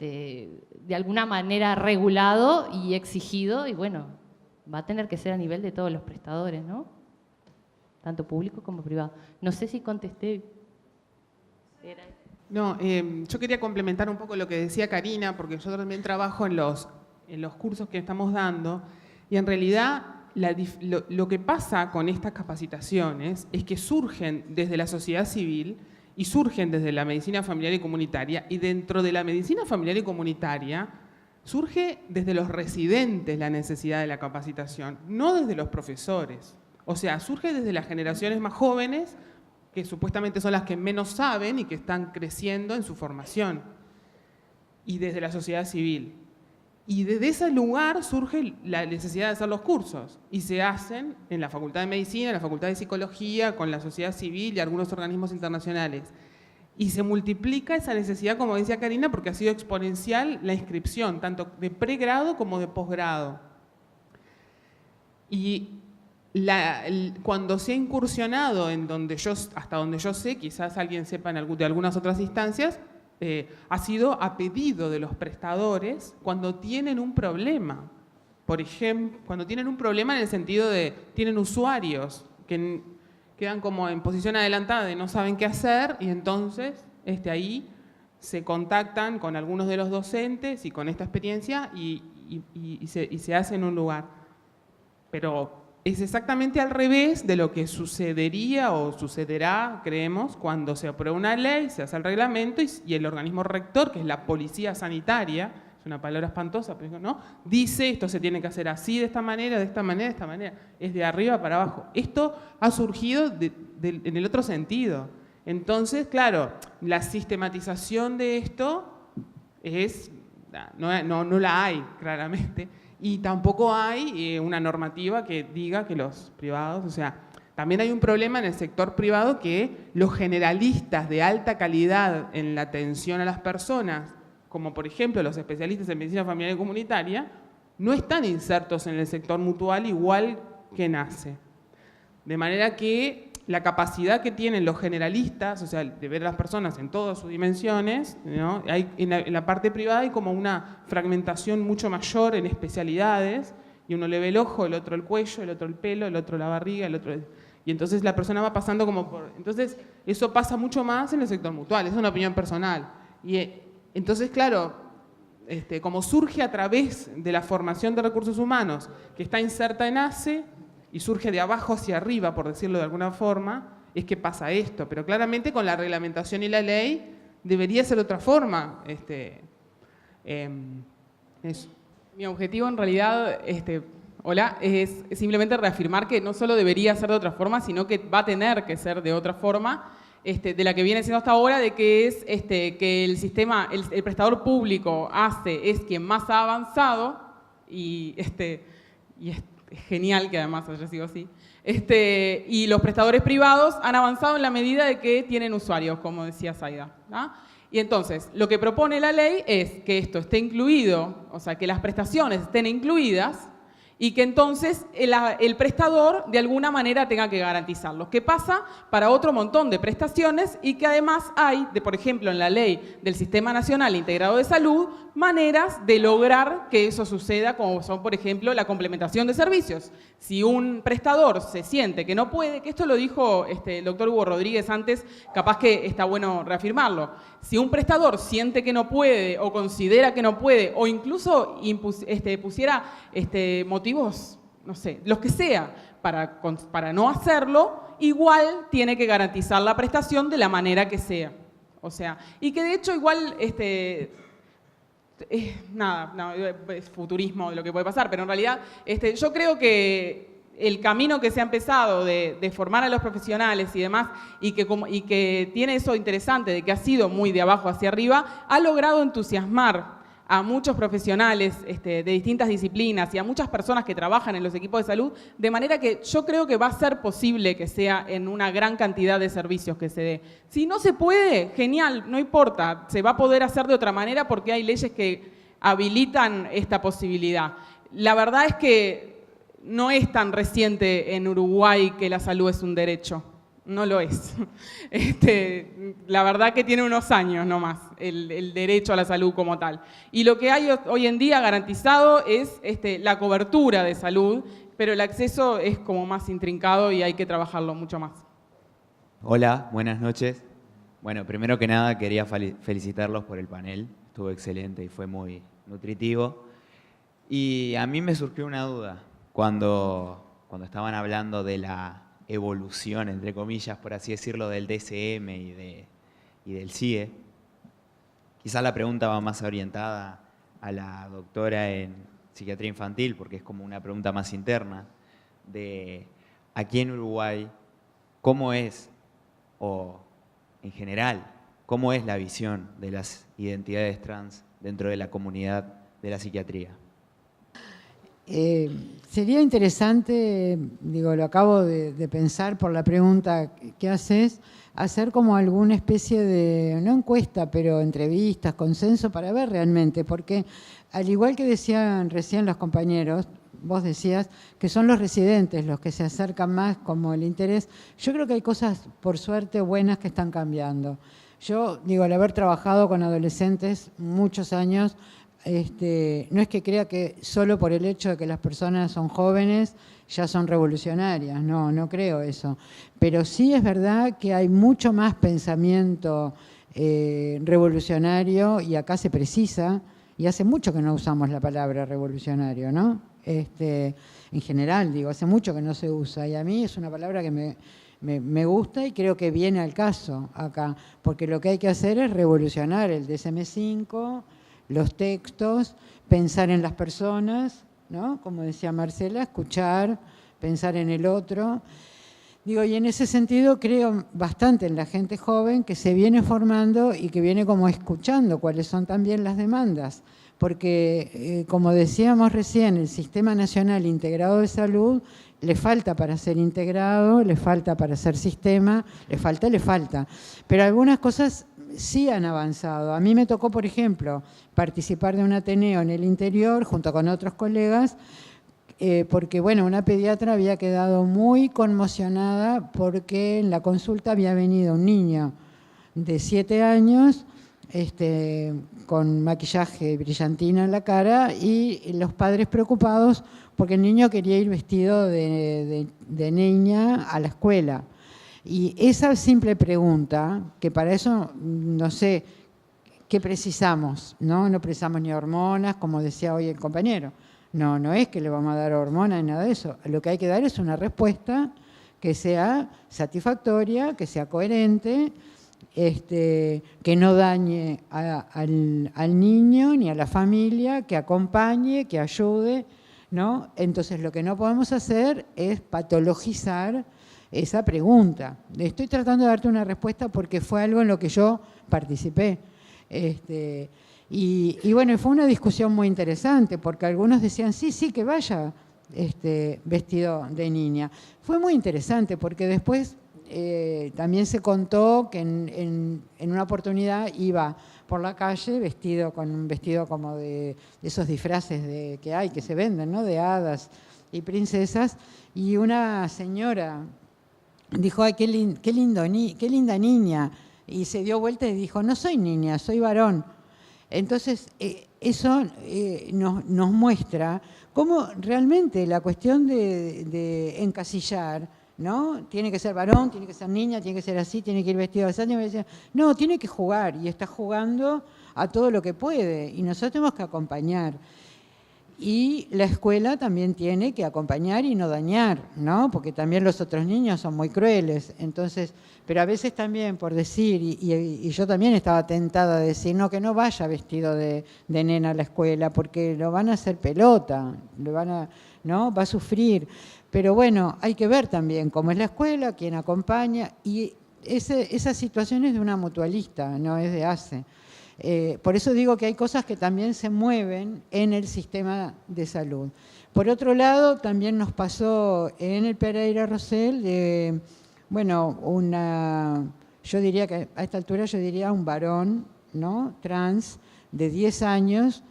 de alguna manera regulado y exigido, y bueno, va a tener que ser a nivel de todos los prestadores, ¿no? Tanto público como privado. No sé si contesté. No, yo quería complementar un poco lo que decía Karina, porque yo también trabajo en los cursos que estamos dando, y en realidad lo que pasa con estas capacitaciones es que surgen desde la sociedad civil y surgen desde la medicina familiar y comunitaria, y dentro de la medicina familiar y comunitaria surge desde los residentes la necesidad de la capacitación, no desde los profesores. O sea, surge desde las generaciones más jóvenes, que supuestamente son las que menos saben y que están creciendo en su formación, y desde la sociedad civil. Y desde ese lugar surge la necesidad de hacer los cursos, y se hacen en la Facultad de Medicina, en la Facultad de Psicología, con la sociedad civil y algunos organismos internacionales. Y se multiplica esa necesidad, como decía Karina, porque ha sido exponencial la inscripción, tanto de pregrado como de posgrado. Y cuando se ha incursionado en hasta donde yo sé, quizás alguien sepa de algunas otras instancias, ha sido a pedido de los prestadores cuando tienen un problema. Por ejemplo, cuando tienen un problema en el sentido de tienen usuarios que quedan como en posición adelantada de no saben qué hacer, y entonces ahí se contactan con algunos de los docentes y con esta experiencia y se hace en un lugar. Pero es exactamente al revés de lo que sucedería o sucederá, creemos, cuando se aprueba una ley, se hace el reglamento y el organismo rector, que es la policía sanitaria, es una palabra espantosa, pero no, dice esto se tiene que hacer así, de esta manera, de esta manera, de esta manera. Es de arriba para abajo. Esto ha surgido en el otro sentido. Entonces, claro, la sistematización de esto no la hay, claramente. Y tampoco hay una normativa que diga que los privados, o sea, también hay un problema en el sector privado que los generalistas de alta calidad en la atención a las personas, como por ejemplo los especialistas en medicina familiar y comunitaria, no están insertos en el sector mutual igual que en ACE. De manera que la capacidad que tienen los generalistas, o sea, de ver a las personas en todas sus dimensiones, ¿no? En la parte privada hay como una fragmentación mucho mayor en especialidades, y uno le ve el ojo, el otro el cuello, el otro el pelo, el otro la barriga, el otro... Y entonces la persona va pasando como por... Entonces eso pasa mucho más en el sector mutual, es una opinión personal. Y entonces, claro, como surge a través de la formación de recursos humanos, que está inserta en ACE, y surge de abajo hacia arriba, por decirlo de alguna forma, es que pasa esto. Pero claramente con la reglamentación y la ley debería ser de otra forma. Eso. Mi objetivo en realidad, es simplemente reafirmar que no solo debería ser de otra forma, sino que va a tener que ser de otra forma, de la que viene siendo hasta ahora, de que es que el sistema, el prestador público es quien más ha avanzado, y es genial que además haya sido así, y los prestadores privados han avanzado en la medida de que tienen usuarios, como decía Zaida, ¿no? Y entonces, lo que propone la ley es que esto esté incluido, o sea, que las prestaciones estén incluidas, y que entonces el prestador de alguna manera tenga que garantizarlos. ¿Qué pasa para otro montón de prestaciones? Y que además hay, por ejemplo, en la ley del Sistema Nacional Integrado de Salud, maneras de lograr que eso suceda, como son, por ejemplo, la complementación de servicios. Si un prestador se siente que no puede, que esto lo dijo el doctor Hugo Rodríguez antes, capaz que está bueno reafirmarlo. Si un prestador siente que no puede o considera que no puede o incluso pusiera motivos, no sé, los que sea, para no hacerlo, igual tiene que garantizar la prestación de la manera que sea. O sea, y que de hecho igual, es futurismo de lo que puede pasar, pero en realidad yo creo que el camino que se ha empezado de formar a los profesionales y demás, y que tiene eso interesante de que ha sido muy de abajo hacia arriba, ha logrado entusiasmar a muchos profesionales de distintas disciplinas y a muchas personas que trabajan en los equipos de salud, de manera que yo creo que va a ser posible que sea en una gran cantidad de servicios que se dé. Si no se puede, genial, no importa, se va a poder hacer de otra manera porque hay leyes que habilitan esta posibilidad. La verdad es que no es tan reciente en Uruguay que la salud es un derecho. No lo es. La verdad que tiene unos años nomás el derecho a la salud como tal. Y lo que hay hoy en día garantizado es la cobertura de salud, pero el acceso es como más intrincado y hay que trabajarlo mucho más. Hola, buenas noches. Bueno, primero que nada quería felicitarlos por el panel. Estuvo excelente y fue muy nutritivo. Y a mí me surgió una duda cuando estaban hablando de la evolución, entre comillas, por así decirlo, del DSM y del CIE. Quizá la pregunta va más orientada a la doctora en psiquiatría infantil, porque es como una pregunta más interna, de aquí en Uruguay, ¿cómo es, o en general, cómo es la visión de las identidades trans dentro de la comunidad de la psiquiatría? Sería interesante, digo, lo acabo de pensar por la pregunta que haces, hacer como alguna especie de, no encuesta, pero entrevistas, consenso, para ver realmente, porque al igual que decían recién los compañeros, vos decías que son los residentes los que se acercan más como el interés. Yo creo que hay cosas, por suerte, buenas que están cambiando. Yo, digo, al haber trabajado con adolescentes muchos años, no es que crea que solo por el hecho de que las personas son jóvenes ya son revolucionarias, no creo eso. Pero sí es verdad que hay mucho más pensamiento revolucionario y acá se precisa, y hace mucho que no usamos la palabra revolucionario, ¿no? En general, digo, hace mucho que no se usa y a mí es una palabra que me gusta y creo que viene al caso acá, porque lo que hay que hacer es revolucionar el DSM-5, los textos, pensar en las personas, ¿no? Como decía Marcela, escuchar, pensar en el otro. Digo, y en ese sentido creo bastante en la gente joven que se viene formando y que viene como escuchando cuáles son también las demandas. Porque, como decíamos recién, el Sistema Nacional Integrado de Salud le falta para ser integrado, le falta para ser sistema, le falta. Pero algunas cosas sí han avanzado. A mí me tocó, por ejemplo, participar de un ateneo en el interior junto con otros colegas, porque bueno, una pediatra había quedado muy conmocionada porque en la consulta había venido un niño de 7 años con maquillaje brillantina en la cara y los padres preocupados porque el niño quería ir vestido de niña a la escuela. Y esa simple pregunta, que para eso no sé qué precisamos, ¿no? No precisamos ni hormonas, como decía hoy el compañero. No es que le vamos a dar hormonas ni nada de eso. Lo que hay que dar es una respuesta que sea satisfactoria, que sea coherente, que no dañe al niño ni a la familia, que acompañe, que ayude, ¿no? Entonces lo que no podemos hacer es patologizar esa pregunta. Estoy tratando de darte una respuesta porque fue algo en lo que yo participé. Y bueno, fue una discusión muy interesante porque algunos decían, sí, que vaya vestido de niña. Fue muy interesante porque después también se contó que en una oportunidad iba por la calle vestido con un vestido como de esos disfraces que hay, que se venden, ¿no? De hadas, y princesas, y una señora dijo, ay, qué linda niña, y se dio vuelta y dijo, no soy niña, soy varón. Entonces, eso nos muestra cómo realmente la cuestión de encasillar, ¿no? Tiene que ser varón, tiene que ser niña, tiene que ser así, tiene que ir vestido así. No, tiene que jugar y está jugando a todo lo que puede y nosotros tenemos que acompañar. Y la escuela también tiene que acompañar y no dañar, ¿no? Porque también los otros niños son muy crueles. Entonces, pero a veces también por decir, y yo también estaba tentada de decir, no, que no vaya vestido de nena a la escuela, porque lo van a hacer pelota, ¿no? Va a sufrir. Pero bueno, hay que ver también cómo es la escuela, quién acompaña, y esa situación es de una mutualista, no es de ACE. Por eso digo que hay cosas que también se mueven en el sistema de salud. Por otro lado, también nos pasó en el Pereira Rosell, bueno, yo diría que a esta altura yo diría un varón, ¿no? Trans de 10 años,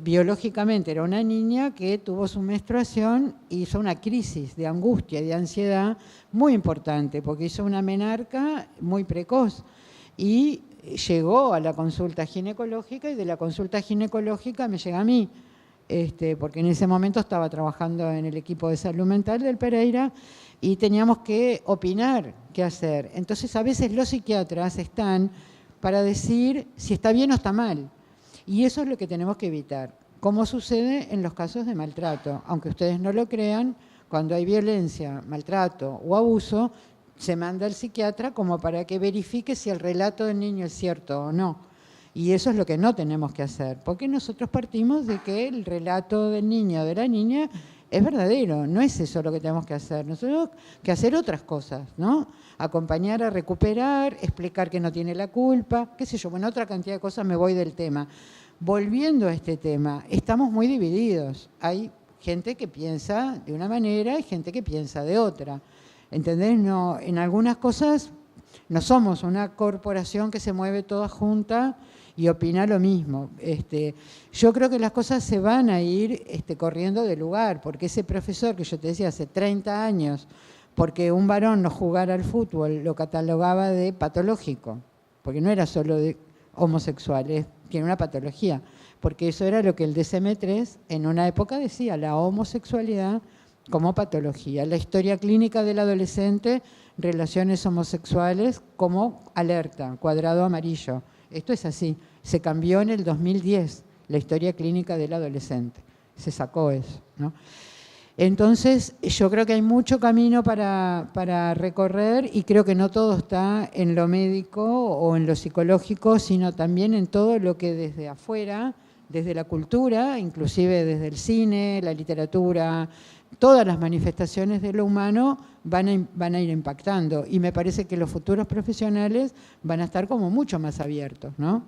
biológicamente era una niña que tuvo su menstruación y hizo una crisis de angustia y de ansiedad muy importante, porque hizo una menarca muy precoz y llegó a la consulta ginecológica y de la consulta ginecológica me llega a mí, porque en ese momento estaba trabajando en el equipo de salud mental del Pereira y teníamos que opinar qué hacer. Entonces a veces los psiquiatras están para decir si está bien o está mal y eso es lo que tenemos que evitar, como sucede en los casos de maltrato. Aunque ustedes no lo crean, cuando hay violencia, maltrato o abuso, se manda al psiquiatra como para que verifique si el relato del niño es cierto o no. Y eso es lo que no tenemos que hacer, porque nosotros partimos de que el relato del niño o de la niña es verdadero, no es eso lo que tenemos que hacer. Nosotros tenemos que hacer otras cosas, ¿no? Acompañar a recuperar, explicar que no tiene la culpa, qué sé yo, bueno, otra cantidad de cosas, me voy del tema. Volviendo a este tema, estamos muy divididos. Hay gente que piensa de una manera y gente que piensa de otra. ¿Entendés? No, en algunas cosas no somos una corporación que se mueve toda junta y opina lo mismo. Yo creo que las cosas se van a ir corriendo de lugar, porque ese profesor que yo te decía hace 30 años, porque un varón no jugara al fútbol, lo catalogaba de patológico, porque no era solo de homosexual, tiene una patología, porque eso era lo que el DSM-3 en una época decía, la homosexualidad como patología. La historia clínica del adolescente, relaciones homosexuales como alerta, cuadrado amarillo. Esto es así. Se cambió en el 2010, la historia clínica del adolescente. Se sacó eso, ¿no? Entonces, yo creo que hay mucho camino para recorrer y creo que no todo está en lo médico o en lo psicológico, sino también en todo lo que desde afuera, desde la cultura, inclusive desde el cine, la literatura, todas las manifestaciones de lo humano van a ir impactando y me parece que los futuros profesionales van a estar como mucho más abiertos, ¿no?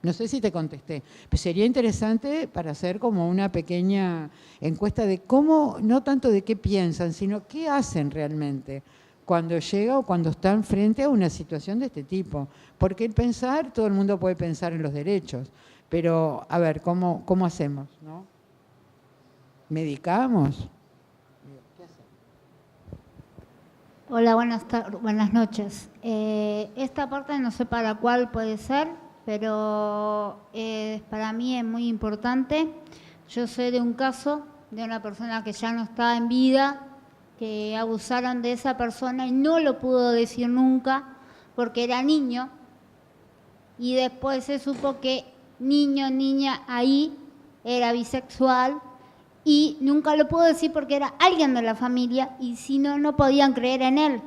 No sé si te contesté, pero sería interesante para hacer como una pequeña encuesta de cómo, no tanto de qué piensan, sino qué hacen realmente cuando llega o cuando están frente a una situación de este tipo. Porque el pensar, todo el mundo puede pensar en los derechos, pero a ver, ¿cómo hacemos, no? ¿Medicamos? Hola, buenas noches. Esta parte no sé para cuál puede ser, pero para mí es muy importante. Yo sé de un caso de una persona que ya no está en vida, que abusaron de esa persona y no lo pudo decir nunca porque era niño. Y después se supo que niña ahí era bisexual y nunca lo pudo decir porque era alguien de la familia y si no, no podían creer en él.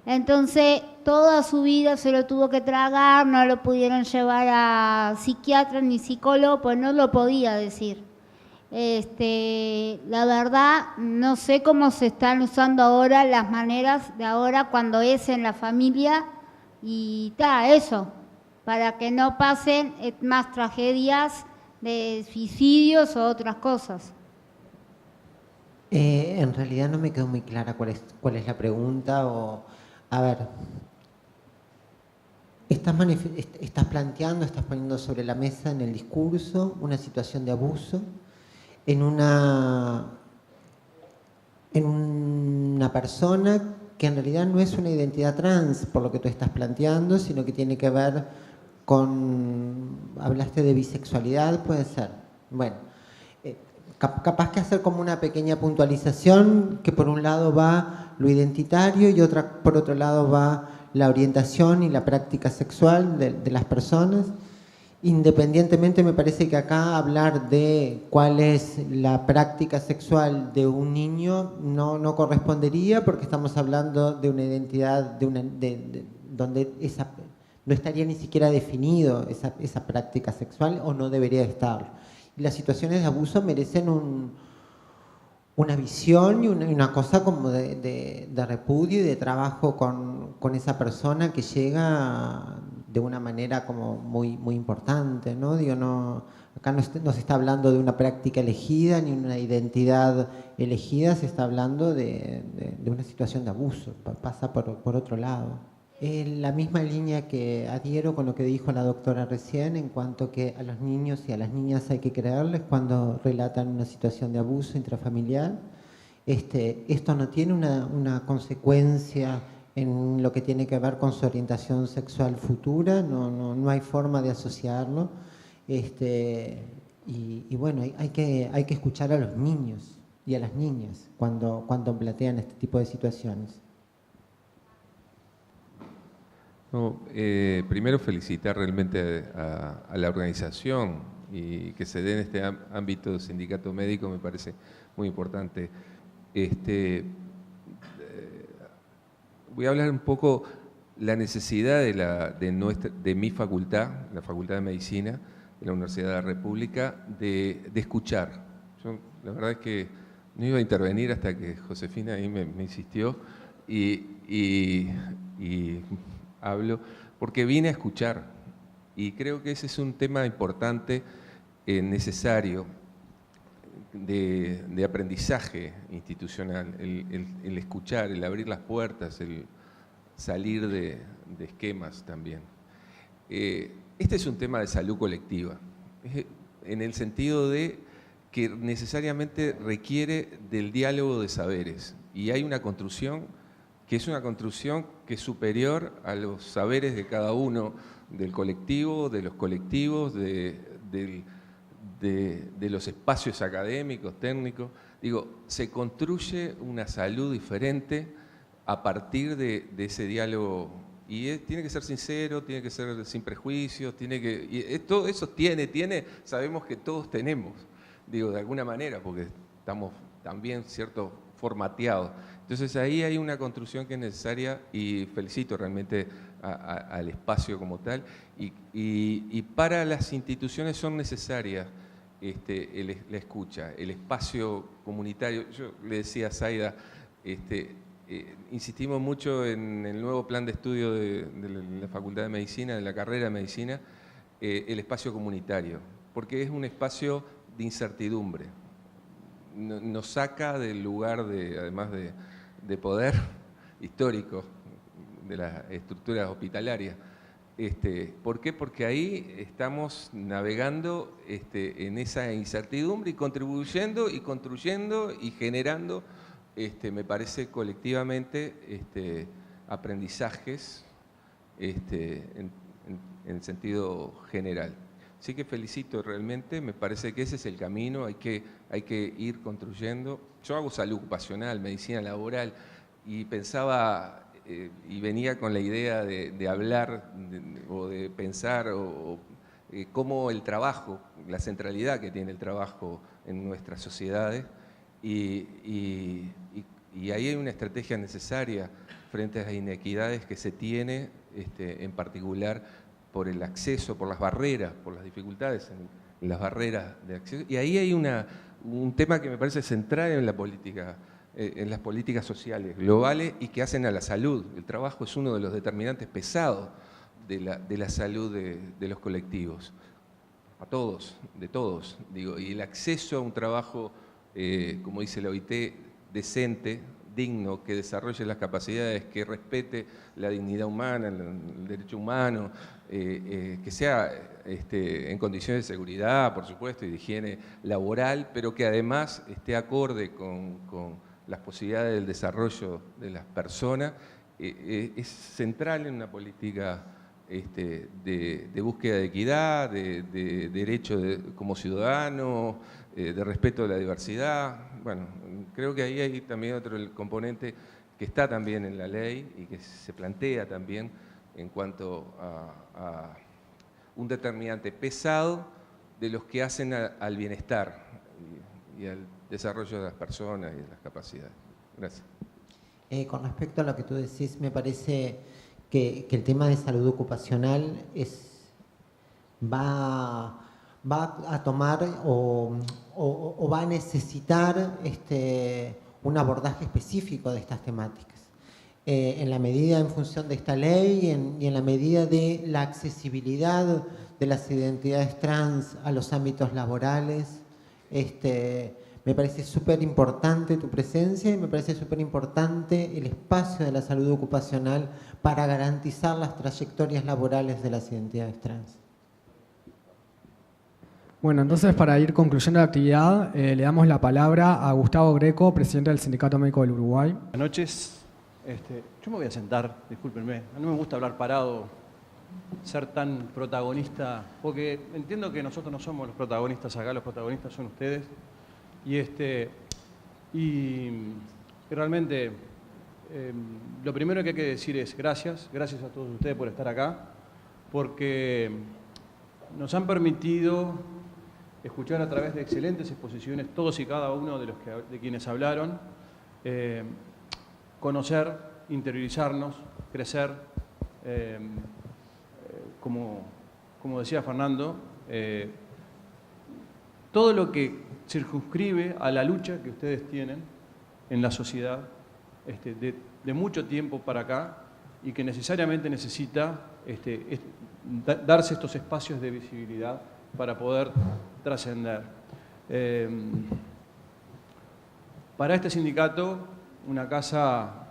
Entonces, toda su vida se lo tuvo que tragar, no lo pudieron llevar a psiquiatra ni psicólogo, pues no lo podía decir. La verdad, no sé cómo se están usando ahora las maneras de ahora cuando es en la familia y eso, para que no pasen más tragedias de suicidios o otras cosas. En realidad no me quedó muy clara cuál es la pregunta. A ver, estás planteando, estás poniendo sobre la mesa en el discurso una situación de abuso en una en una persona que en realidad no es una identidad trans, por lo que tú estás planteando, sino que tiene que ver con, hablaste de bisexualidad, puede ser. Bueno, capaz que hacer como una pequeña puntualización, que por un lado va lo identitario y por otro lado va la orientación y la práctica sexual de las personas. Independientemente, me parece que acá hablar de cuál es la práctica sexual de un niño no correspondería, porque estamos hablando de una identidad donde no estaría ni siquiera definido esa práctica sexual, o no debería estar. Y las situaciones de abuso merecen una visión y una cosa como de repudio y de trabajo con esa persona que llega de una manera como muy importante, ¿no? Digo, acá no se está hablando de una práctica elegida ni una identidad elegida, se está hablando de una situación de abuso, pasa por otro lado. En la misma línea que adhiero con lo que dijo la doctora recién, en cuanto que a los niños y a las niñas hay que creerles cuando relatan una situación de abuso intrafamiliar. Esto no tiene una consecuencia en lo que tiene que ver con su orientación sexual futura, no hay forma de asociarlo. Y bueno, hay que escuchar a los niños y a las niñas cuando plantean este tipo de situaciones. No, primero felicitar realmente a la organización, y que se dé en este ámbito del sindicato médico me parece muy importante. Voy a hablar un poco la necesidad de mi facultad, la Facultad de Medicina de la Universidad de la República, de escuchar. Yo la verdad es que no iba a intervenir hasta que Josefina ahí me insistió y hablo porque vine a escuchar, y creo que ese es un tema importante, necesario, de aprendizaje institucional, el escuchar, el abrir las puertas, el salir de esquemas también. Este es un tema de salud colectiva, en el sentido de que necesariamente requiere del diálogo de saberes, y hay una construcción que es superior a los saberes de cada uno, del colectivo, de los colectivos, de los espacios académicos, técnicos. Digo, se construye una salud diferente a partir de ese diálogo, y tiene que ser sincero, tiene que ser sin prejuicios, todo eso sabemos que todos tenemos, digo, de alguna manera, porque estamos también, cierto, formateados. Entonces ahí hay una construcción que es necesaria, y felicito realmente al espacio como tal, y para las instituciones son necesarias la escucha, el espacio comunitario. Yo le decía a Zaida, insistimos mucho en el nuevo plan de estudio de la Facultad de Medicina, de la carrera de Medicina, el espacio comunitario, porque es un espacio de incertidumbre. Nos saca del lugar, además de poder histórico de las estructuras hospitalarias. ¿Por qué? Porque ahí estamos navegando en esa incertidumbre y contribuyendo y construyendo y generando, me parece, colectivamente aprendizajes en sentido general. Así que felicito realmente, me parece que ese es el camino, hay que ir construyendo. Yo hago salud ocupacional, medicina laboral, y pensaba y venía con la idea de hablar o de pensar cómo el trabajo, la centralidad que tiene el trabajo en nuestras sociedades, y ahí hay una estrategia necesaria frente a las inequidades que se tiene, en particular por el acceso, por las barreras, por las dificultades en las barreras de acceso. Y ahí hay un tema que me parece central en la política, en las políticas sociales globales y que hacen a la salud. El trabajo es uno de los determinantes pesados de la salud de los colectivos, a todos, de todos, digo, y el acceso a un trabajo, como dice la OIT, decente, digno, que desarrolle las capacidades, que respete la dignidad humana, el derecho humano, que sea en condiciones de seguridad, por supuesto, y de higiene laboral, pero que además esté acorde con las posibilidades del desarrollo de las personas, es central en una política de búsqueda de equidad, de derecho como ciudadano, de respeto de la diversidad. Bueno, creo que ahí hay también otro componente que está también en la ley y que se plantea también en cuanto a un determinante pesado de los que hacen al bienestar y al desarrollo de las personas y de las capacidades. Gracias. Con respecto a lo que tú decís, me parece que el tema de salud ocupacional va a tomar o va a necesitar un abordaje específico de estas temáticas. En la medida, en función de esta ley y en la medida de la accesibilidad de las identidades trans a los ámbitos laborales, me parece súper importante tu presencia y me parece súper importante el espacio de la salud ocupacional para garantizar las trayectorias laborales de las identidades trans. Bueno, entonces para ir concluyendo la actividad, le damos la palabra a Gustavo Greco, presidente del Sindicato Médico del Uruguay. Buenas noches. Yo me voy a sentar, discúlpenme. No me gusta hablar parado, ser tan protagonista, porque entiendo que nosotros no somos los protagonistas acá, los protagonistas son ustedes. Y realmente lo primero que hay que decir es gracias a todos ustedes por estar acá, porque nos han permitido escuchar a través de excelentes exposiciones todos y cada uno de quienes hablaron, conocer, interiorizarnos, crecer, como decía Fernando, todo lo que circunscribe a la lucha que ustedes tienen en la sociedad de mucho tiempo para acá y que necesariamente necesita darse estos espacios de visibilidad para poder trascender. Para este sindicato, una casa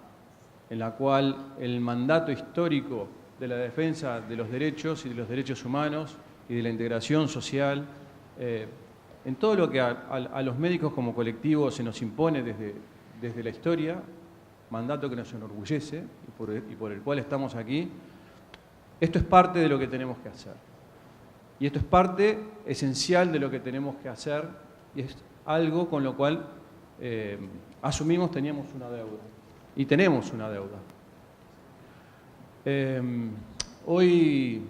en la cual el mandato histórico de la defensa de los derechos y de los derechos humanos y de la integración social, en todo lo que a los médicos como colectivo se nos impone desde la historia, mandato que nos enorgullece y por el cual estamos aquí, esto es parte de lo que tenemos que hacer. Y esto es parte esencial de lo que tenemos que hacer y es algo con lo cual asumimos teníamos una deuda. Y tenemos una deuda. Hoy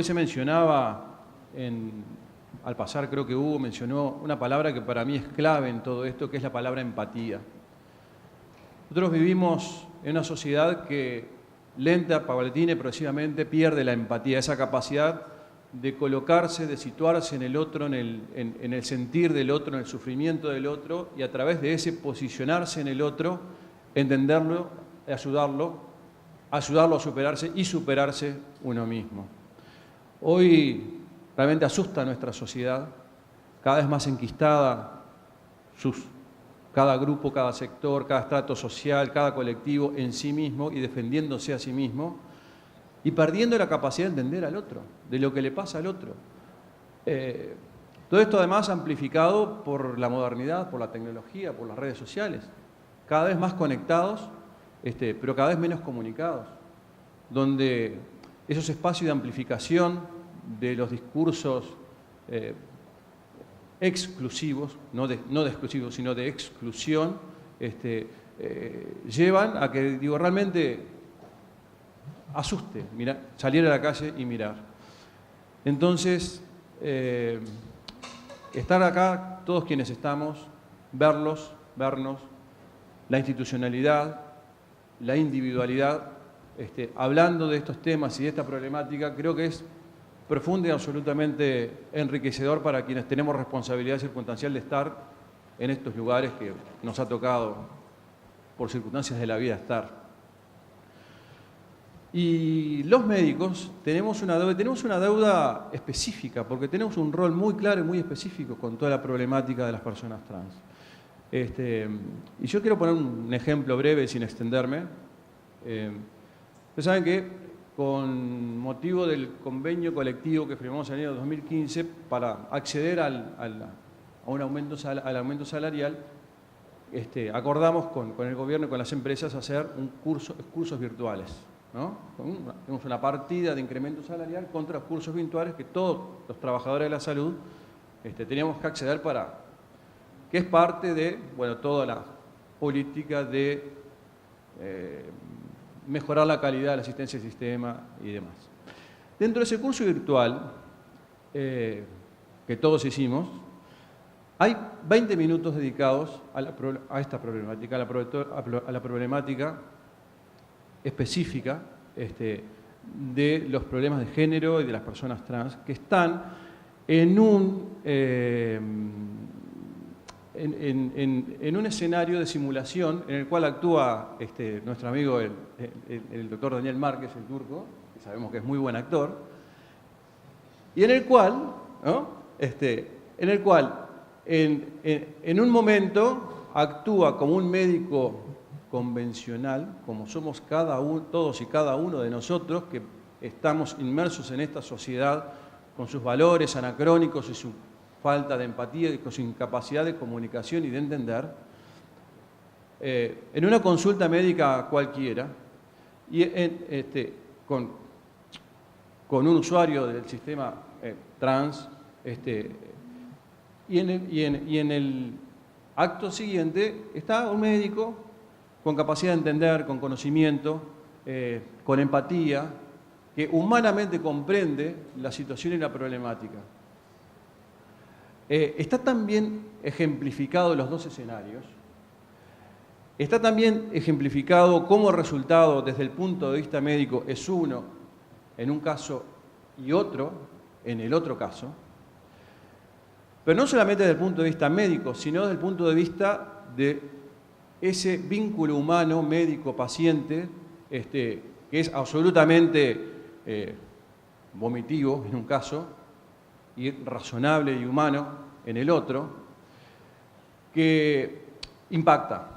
se mencionaba, al pasar creo que Hugo mencionó una palabra que para mí es clave en todo esto, que es la palabra empatía. Nosotros vivimos en una sociedad que lenta, paulatina y progresivamente pierde la empatía, esa capacidad de colocarse, de situarse en el otro, en el sentir del otro, en el sufrimiento del otro, y a través de ese posicionarse en el otro, entenderlo, ayudarlo a superarse y superarse uno mismo. Hoy realmente asusta a nuestra sociedad, cada vez más enquistada, cada grupo, cada sector, cada estrato social, cada colectivo en sí mismo y defendiéndose a sí mismo y perdiendo la capacidad de entender al otro, de lo que le pasa al otro. Todo esto además amplificado por la modernidad, por la tecnología, por las redes sociales, cada vez más conectados, pero cada vez menos comunicados, donde esos espacios de amplificación de los discursos exclusivos, no de exclusivos, sino de exclusión, llevan a que, realmente asuste salir a la calle y mirar. Entonces, estar acá, todos quienes estamos, vernos, la institucionalidad, la individualidad, hablando de estos temas y de esta problemática, creo que es profundo y absolutamente enriquecedor para quienes tenemos responsabilidad circunstancial de estar en estos lugares que nos ha tocado, por circunstancias de la vida, estar. Y los médicos tenemos una deuda específica, porque tenemos un rol muy claro y muy específico con toda la problemática de las personas trans. Y yo quiero poner un ejemplo breve, sin extenderme. Ustedes saben que con motivo del convenio colectivo que firmamos en el año 2015 para acceder al aumento salarial, acordamos con el gobierno y con las empresas hacer cursos virtuales, ¿no? Tenemos una partida de incremento salarial contra cursos virtuales que todos los trabajadores de la salud teníamos que acceder que es parte de toda la política de mejorar la calidad de la asistencia al sistema y demás. Dentro de ese curso virtual que todos hicimos, hay 20 minutos dedicados a esta problemática, a la problemática específica de los problemas de género y de las personas trans que están en un escenario de simulación en el cual actúa nuestro amigo el doctor Daniel Márquez, el turco, que sabemos que es muy buen actor, y en el cual, ¿no? En un momento actúa como un médico convencional, como somos todos y cada uno de nosotros que estamos inmersos en esta sociedad con sus valores anacrónicos y su falta de empatía y con su incapacidad de comunicación y de entender, en una consulta médica cualquiera, y con un usuario del sistema trans, y en el acto siguiente está un médico con capacidad de entender, con conocimiento, con empatía, que humanamente comprende la situación y la problemática. Está también ejemplificado los dos escenarios. Está también ejemplificado cómo el resultado desde el punto de vista médico es uno en un caso y otro en el otro caso. Pero no solamente desde el punto de vista médico, sino desde el punto de vista de ese vínculo humano médico-paciente que es absolutamente vomitivo en un caso y razonable y humano en el otro, que impacta.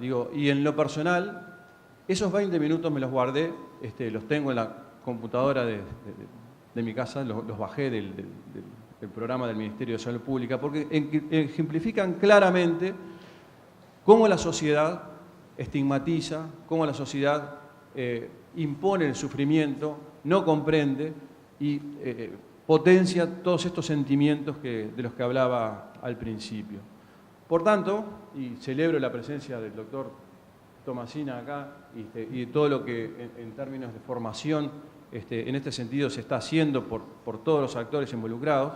Digo, y en lo personal, esos 20 minutos me los guardé, los tengo en la computadora de mi casa, los bajé del programa del Ministerio de Salud Pública, porque ejemplifican claramente cómo la sociedad estigmatiza, cómo la sociedad impone el sufrimiento, no comprende y potencia todos estos sentimientos de los que hablaba al principio. Por tanto, y celebro la presencia del doctor Tomasina acá y todo lo que en términos de formación en este sentido se está haciendo por todos los actores involucrados,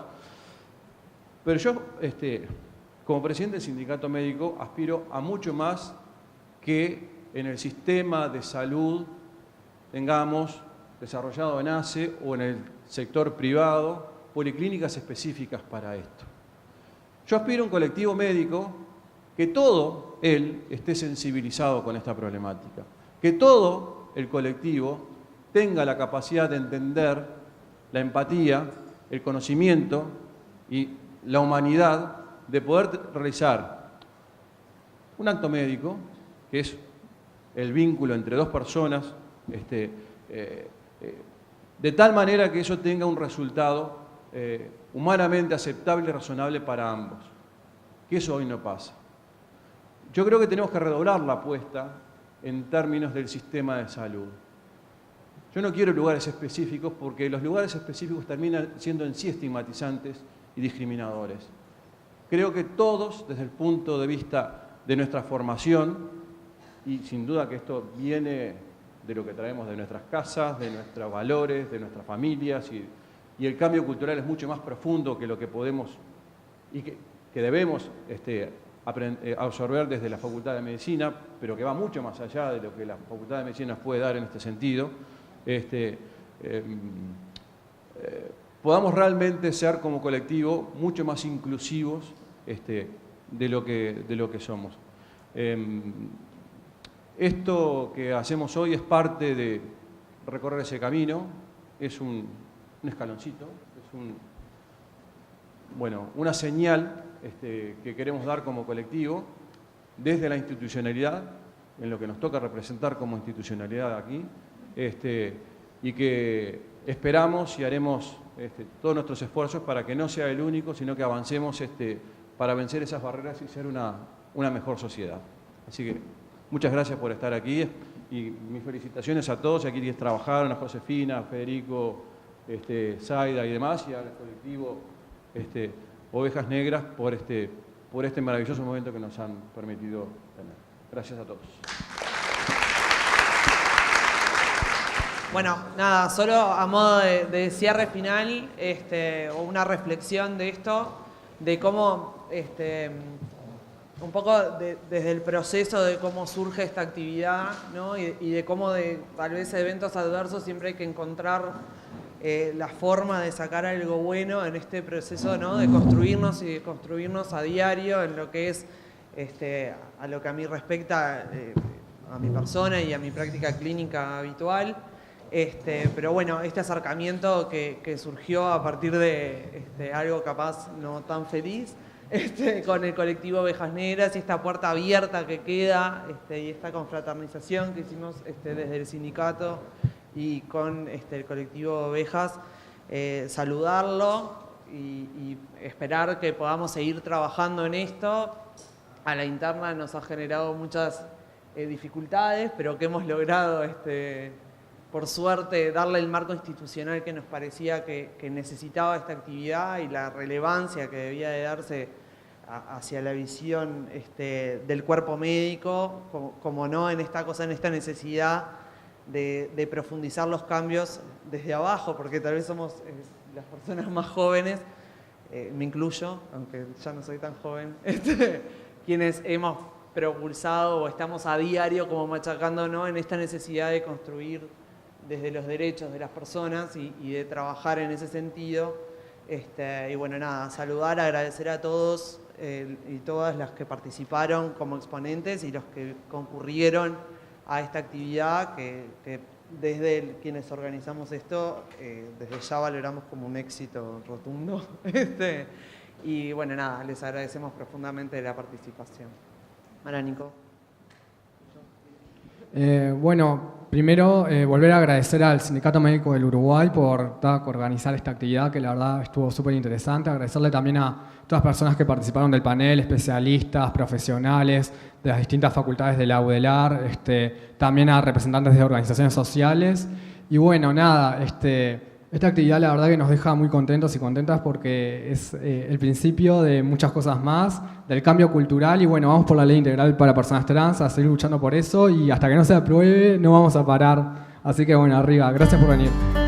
pero yo, como presidente del sindicato médico, aspiro a mucho más que en el sistema de salud tengamos desarrollado en ACE o en el sector privado policlínicas específicas para esto. Yo aspiro a un colectivo médico que todo él esté sensibilizado con esta problemática, que todo el colectivo tenga la capacidad de entender la empatía, el conocimiento y la humanidad de poder realizar un acto médico, que es el vínculo entre dos personas, de tal manera que eso tenga un resultado humanamente aceptable y razonable para ambos, que eso hoy no pasa. Yo creo que tenemos que redoblar la apuesta en términos del sistema de salud. Yo no quiero lugares específicos porque los lugares específicos terminan siendo en sí estigmatizantes y discriminadores. Creo que todos, desde el punto de vista de nuestra formación, y sin duda que esto viene de lo que traemos de nuestras casas, de nuestros valores, de nuestras familias, y el cambio cultural es mucho más profundo que lo que podemos y que debemos absorber desde la Facultad de Medicina, pero que va mucho más allá de lo que la Facultad de Medicina nos puede dar en este sentido. Podamos realmente ser como colectivo mucho más inclusivos de lo que somos. Esto que hacemos hoy es parte de recorrer ese camino, es un escaloncito, es una señal que queremos dar como colectivo desde la institucionalidad, en lo que nos toca representar como institucionalidad aquí, y que esperamos y haremos todos nuestros esfuerzos para que no sea el único, sino que avancemos para vencer esas barreras y ser una una mejor sociedad. Así que muchas gracias por estar aquí y mis felicitaciones a todos, aquí quienes trabajaron, a Josefina, a Federico, Zaida y demás, y al colectivo Ovejas Negras por este maravilloso momento que nos han permitido tener. Gracias a todos. Bueno, nada, solo a modo de cierre final, o una reflexión de esto, de cómo, un poco desde el proceso de cómo surge esta actividad, ¿no? y de cómo tal vez eventos adversos siempre hay que encontrar la forma de sacar algo bueno en este proceso, ¿no? De construirnos y de construirnos a diario en lo que es, a lo que a mí respecta, a mi persona y a mi práctica clínica habitual. Pero bueno, este acercamiento que surgió a partir de algo capaz no tan feliz, con el colectivo Ovejas Negras y esta puerta abierta que queda, y esta confraternización que hicimos desde el sindicato y con el colectivo Ovejas, saludarlo y esperar que podamos seguir trabajando en esto. A la interna nos ha generado muchas dificultades, pero que hemos logrado, por suerte, darle el marco institucional que nos parecía que necesitaba esta actividad y la relevancia que debía de darse hacia la visión del cuerpo médico, como no en esta necesidad de profundizar los cambios desde abajo, porque tal vez somos las personas más jóvenes, me incluyo, aunque ya no soy tan joven, quienes hemos propulsado o estamos a diario como machacando, ¿no? En esta necesidad de construir desde los derechos de las personas y de trabajar en ese sentido. Y bueno, nada, saludar, agradecer a todos y todas las que participaron como exponentes y los que concurrieron a esta actividad que desde quienes organizamos esto, desde ya valoramos como un éxito rotundo. Y bueno, nada, les agradecemos profundamente la participación. Ahora, Nico. Bueno, primero volver a agradecer al Sindicato Médico del Uruguay por organizar esta actividad, que la verdad estuvo súper interesante. Agradecerle también a todas las personas que participaron del panel, especialistas, profesionales de las distintas facultades de la UDELAR, también a representantes de organizaciones sociales. Y bueno, nada, esta actividad la verdad que nos deja muy contentos y contentas porque es el principio de muchas cosas más, del cambio cultural y bueno, vamos por la ley integral para personas trans, a seguir luchando por eso y hasta que no se apruebe no vamos a parar. Así que bueno, arriba, gracias por venir.